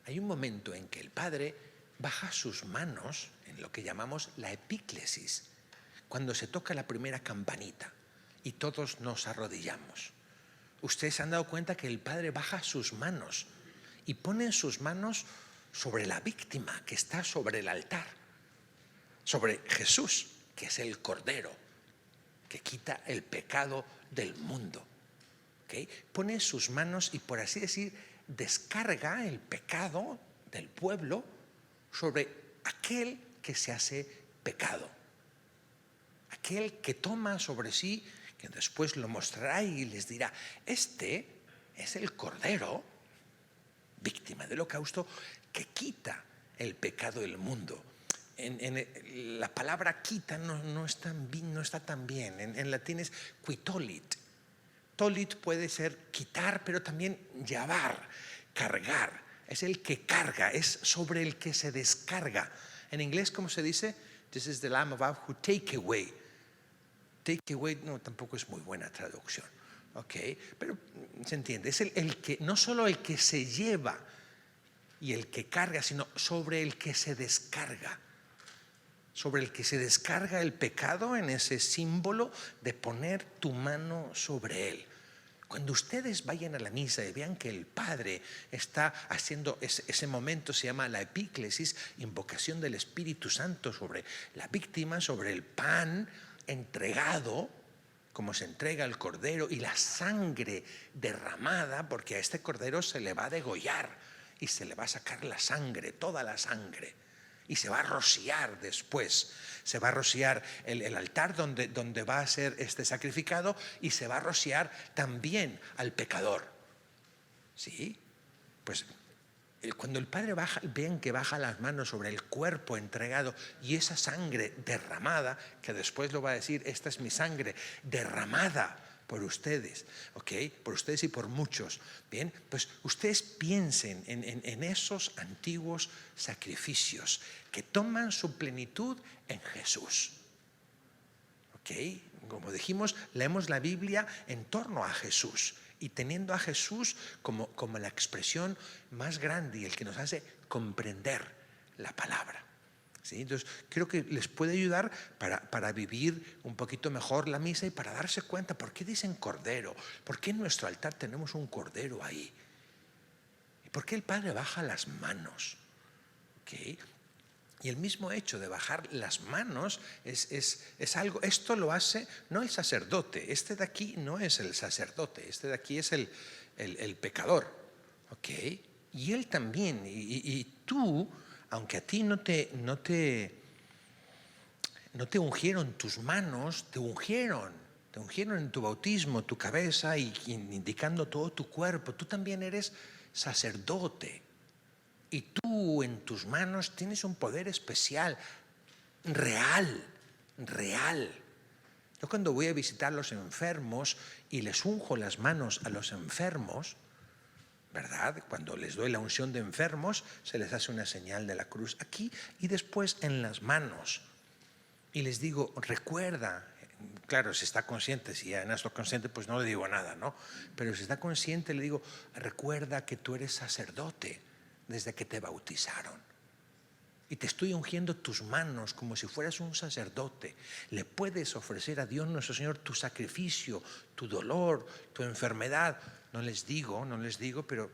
hay un momento en que el Padre baja sus manos en lo que llamamos la epíclesis, cuando se toca la primera campanita y todos nos arrodillamos. Ustedes se han dado cuenta que el Padre baja sus manos y pone sus manos sobre la víctima que está sobre el altar, sobre Jesús, que es el Cordero que quita el pecado del mundo. ¿Okay? Pone sus manos y, por así decir, descarga el pecado del pueblo sobre aquel que se hace pecado, aquel que toma sobre sí, que después lo mostrará y les dirá: este es el Cordero, víctima del holocausto, que quita el pecado del mundo. La palabra quita no está tan bien. En latín es quitolit. Tolit puede ser quitar, pero también llevar, cargar. Es el que carga, es sobre el que se descarga. En inglés, ¿cómo se dice? This is the Lamb of God who take away. Take away no, tampoco es muy buena traducción. Okay, pero se entiende. Es el que, no solo el que se lleva y el que carga, sino sobre el que se descarga. Sobre el que se descarga el pecado, en ese símbolo de poner tu mano sobre él. Cuando ustedes vayan a la misa y vean que el Padre está haciendo ese momento, se llama la epíclesis, invocación del Espíritu Santo sobre la víctima, sobre el pan entregado, como se entrega el cordero, y la sangre derramada, porque a este cordero se le va a degollar y se le va a sacar la sangre, toda la sangre. Y se va a rociar después, se va a rociar el altar donde va a ser sacrificado, y se va a rociar también al pecador. ¿Sí? Pues cuando el Padre ven que baja las manos sobre el cuerpo entregado y esa sangre derramada, que después lo va a decir, esta es mi sangre derramada por ustedes, ¿ok? Por ustedes y por muchos. Bien, pues ustedes piensen en esos antiguos sacrificios que toman su plenitud en Jesús. ¿Ok? Como dijimos, leemos la Biblia en torno a Jesús y teniendo a Jesús como la expresión más grande y el que nos hace comprender la palabra. ¿Sí? Entonces, creo que les puede ayudar para vivir un poquito mejor la misa y para darse cuenta por qué dicen cordero, por qué en nuestro altar tenemos un cordero ahí, y por qué el Padre baja las manos. ¿Ok? Y el mismo hecho de bajar las manos es algo, esto lo hace no el sacerdote, este de aquí no es el sacerdote, este de aquí es el pecador, ¿ok? Y él también, y tú, aunque a ti no te ungieron tus manos, te ungieron en tu bautismo, tu cabeza, y indicando todo tu cuerpo, tú también eres sacerdote. Y tú en tus manos tienes un poder especial, real. Yo cuando voy a visitar a los enfermos y les unjo las manos a los enfermos, ¿verdad? Cuando les doy la unción de enfermos, se les hace una señal de la cruz aquí y después en las manos. Y les digo, recuerda, claro, si está consciente, si ya no está consciente, pues no le digo nada, ¿no? Pero si está consciente, le digo, recuerda que tú eres sacerdote desde que te bautizaron. Y te estoy ungiendo tus manos como si fueras un sacerdote. Le puedes ofrecer a Dios nuestro Señor tu sacrificio, tu dolor, tu enfermedad. No les digo, pero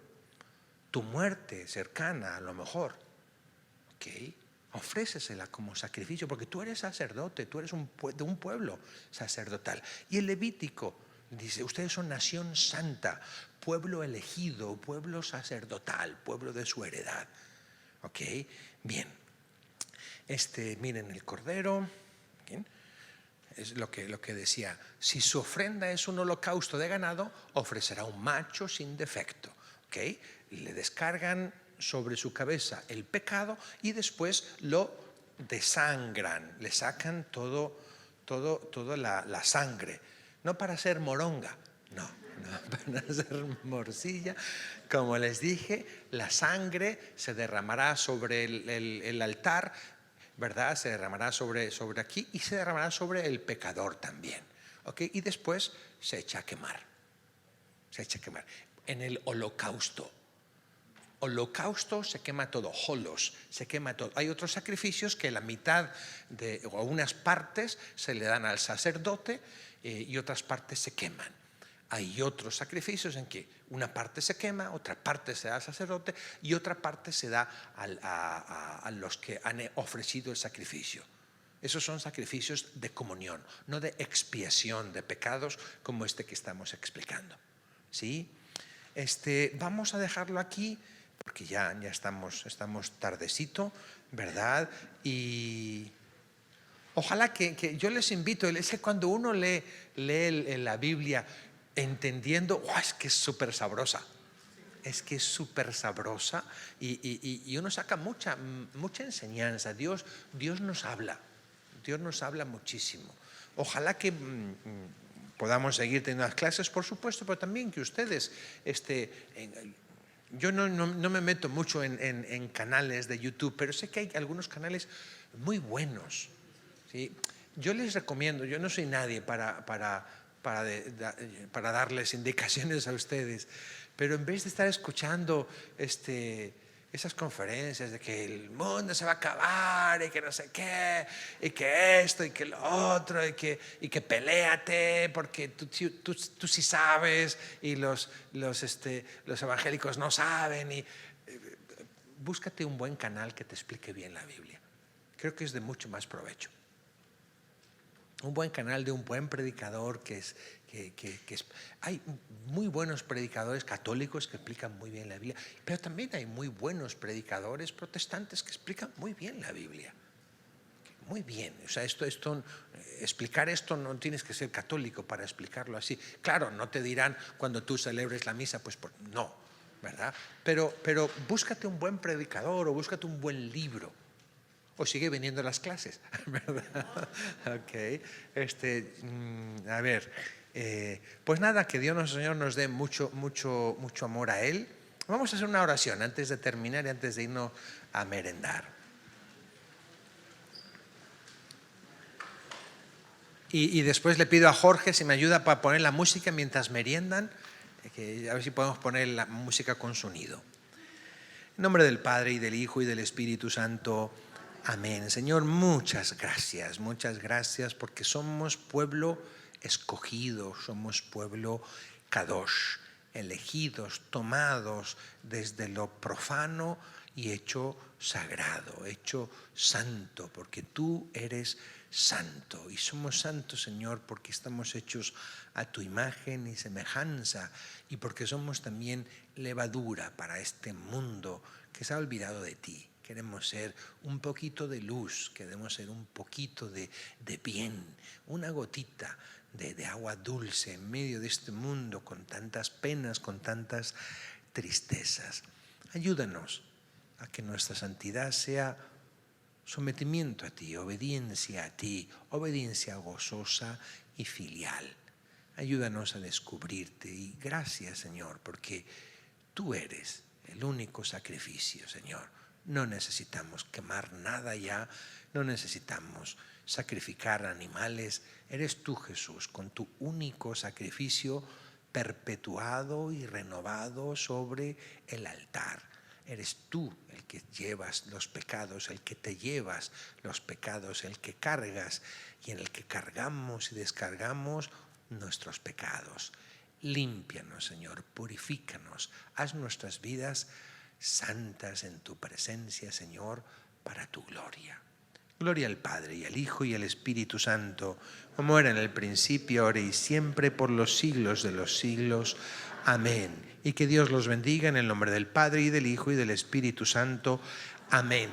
tu muerte cercana a lo mejor. ¿Ok? Ofrécesela como sacrificio porque tú eres sacerdote, tú eres de un pueblo sacerdotal. Y el Levítico dice, ustedes son nación santa, pueblo elegido, pueblo sacerdotal, pueblo de su heredad. ¿Ok? Bien. Miren el cordero. ¿Bien? Es lo que decía. Si su ofrenda es un holocausto de ganado, ofrecerá un macho sin defecto. ¿Ok? Le descargan sobre su cabeza el pecado y después lo desangran, le sacan toda la sangre, no para hacer moronga, no, para hacer morcilla. Como les dije, la sangre se derramará sobre el altar, ¿verdad? Se derramará sobre aquí y se derramará sobre el pecador también, ¿ok? Y después se echa a quemar, en el holocausto se quema todo, holos, se quema todo. Hay otros sacrificios que la mitad o unas partes se le dan al sacerdote y otras partes se queman. Hay otros sacrificios en que una parte se quema, otra parte se da al sacerdote y otra parte se da a los que han ofrecido el sacrificio. Esos son sacrificios de comunión, no de expiación de pecados como este que estamos explicando. ¿Sí? Vamos a dejarlo aquí porque ya estamos tardecito, ¿verdad? Y ojalá que yo les invito, es que cuando uno lee la Biblia entendiendo, es que es súper sabrosa. Y uno saca mucha enseñanza. Dios nos habla muchísimo. Ojalá que podamos seguir teniendo las clases, por supuesto, pero también que ustedes yo no me meto mucho en canales de YouTube, pero sé que hay algunos canales muy buenos, ¿sí? Yo les recomiendo, yo no soy nadie para darles indicaciones a ustedes, pero en vez de estar escuchando esas conferencias de que el mundo se va a acabar y que no sé qué, y que esto y que lo otro, y que peléate porque tú sí sabes y los evangélicos no saben. Búscate un buen canal que te explique bien la Biblia. Creo que es de mucho más provecho. Un buen canal de un buen predicador hay muy buenos predicadores católicos que explican muy bien la Biblia, pero también hay muy buenos predicadores protestantes que explican muy bien la Biblia. Muy bien, o sea, explicar esto no tienes que ser católico para explicarlo así. Claro, no te dirán cuando tú celebres la misa, pues no, ¿verdad? Pero búscate un buen predicador o búscate un buen libro. O sigue viniendo a las clases, ¿verdad? Ok. A ver, pues nada, que Dios nuestro Señor nos dé mucho amor a Él. Vamos a hacer una oración antes de terminar y antes de irnos a merendar. Y después le pido a Jorge si me ayuda para poner la música mientras meriendan, a ver si podemos poner la música con sonido. En nombre del Padre y del Hijo y del Espíritu Santo. Amén. Señor, muchas gracias porque somos pueblo escogido, somos pueblo kadosh, elegidos, tomados desde lo profano y hecho sagrado, hecho santo, porque tú eres santo y somos santos, Señor, porque estamos hechos a tu imagen y semejanza y porque somos también levadura para este mundo que se ha olvidado de ti. Queremos ser un poquito de luz, queremos ser un poquito de bien, una gotita de agua dulce en medio de este mundo con tantas penas, con tantas tristezas. Ayúdanos a que nuestra santidad sea sometimiento a ti, obediencia gozosa y filial. Ayúdanos a descubrirte y gracias, Señor, porque tú eres el único sacrificio, Señor. No necesitamos quemar nada ya, no necesitamos sacrificar animales. Eres tú, Jesús, con tu único sacrificio perpetuado y renovado sobre el altar. Eres tú el que llevas los pecados, el que te llevas los pecados, el que cargas y en el que cargamos y descargamos nuestros pecados. Límpianos, Señor, purifícanos, haz nuestras vidas santas en tu presencia, Señor, para tu gloria. Gloria al Padre, y al Hijo, y al Espíritu Santo, como era en el principio, ahora y siempre, por los siglos de los siglos. Amén. Y que Dios los bendiga en el nombre del Padre, y del Hijo, y del Espíritu Santo. Amén.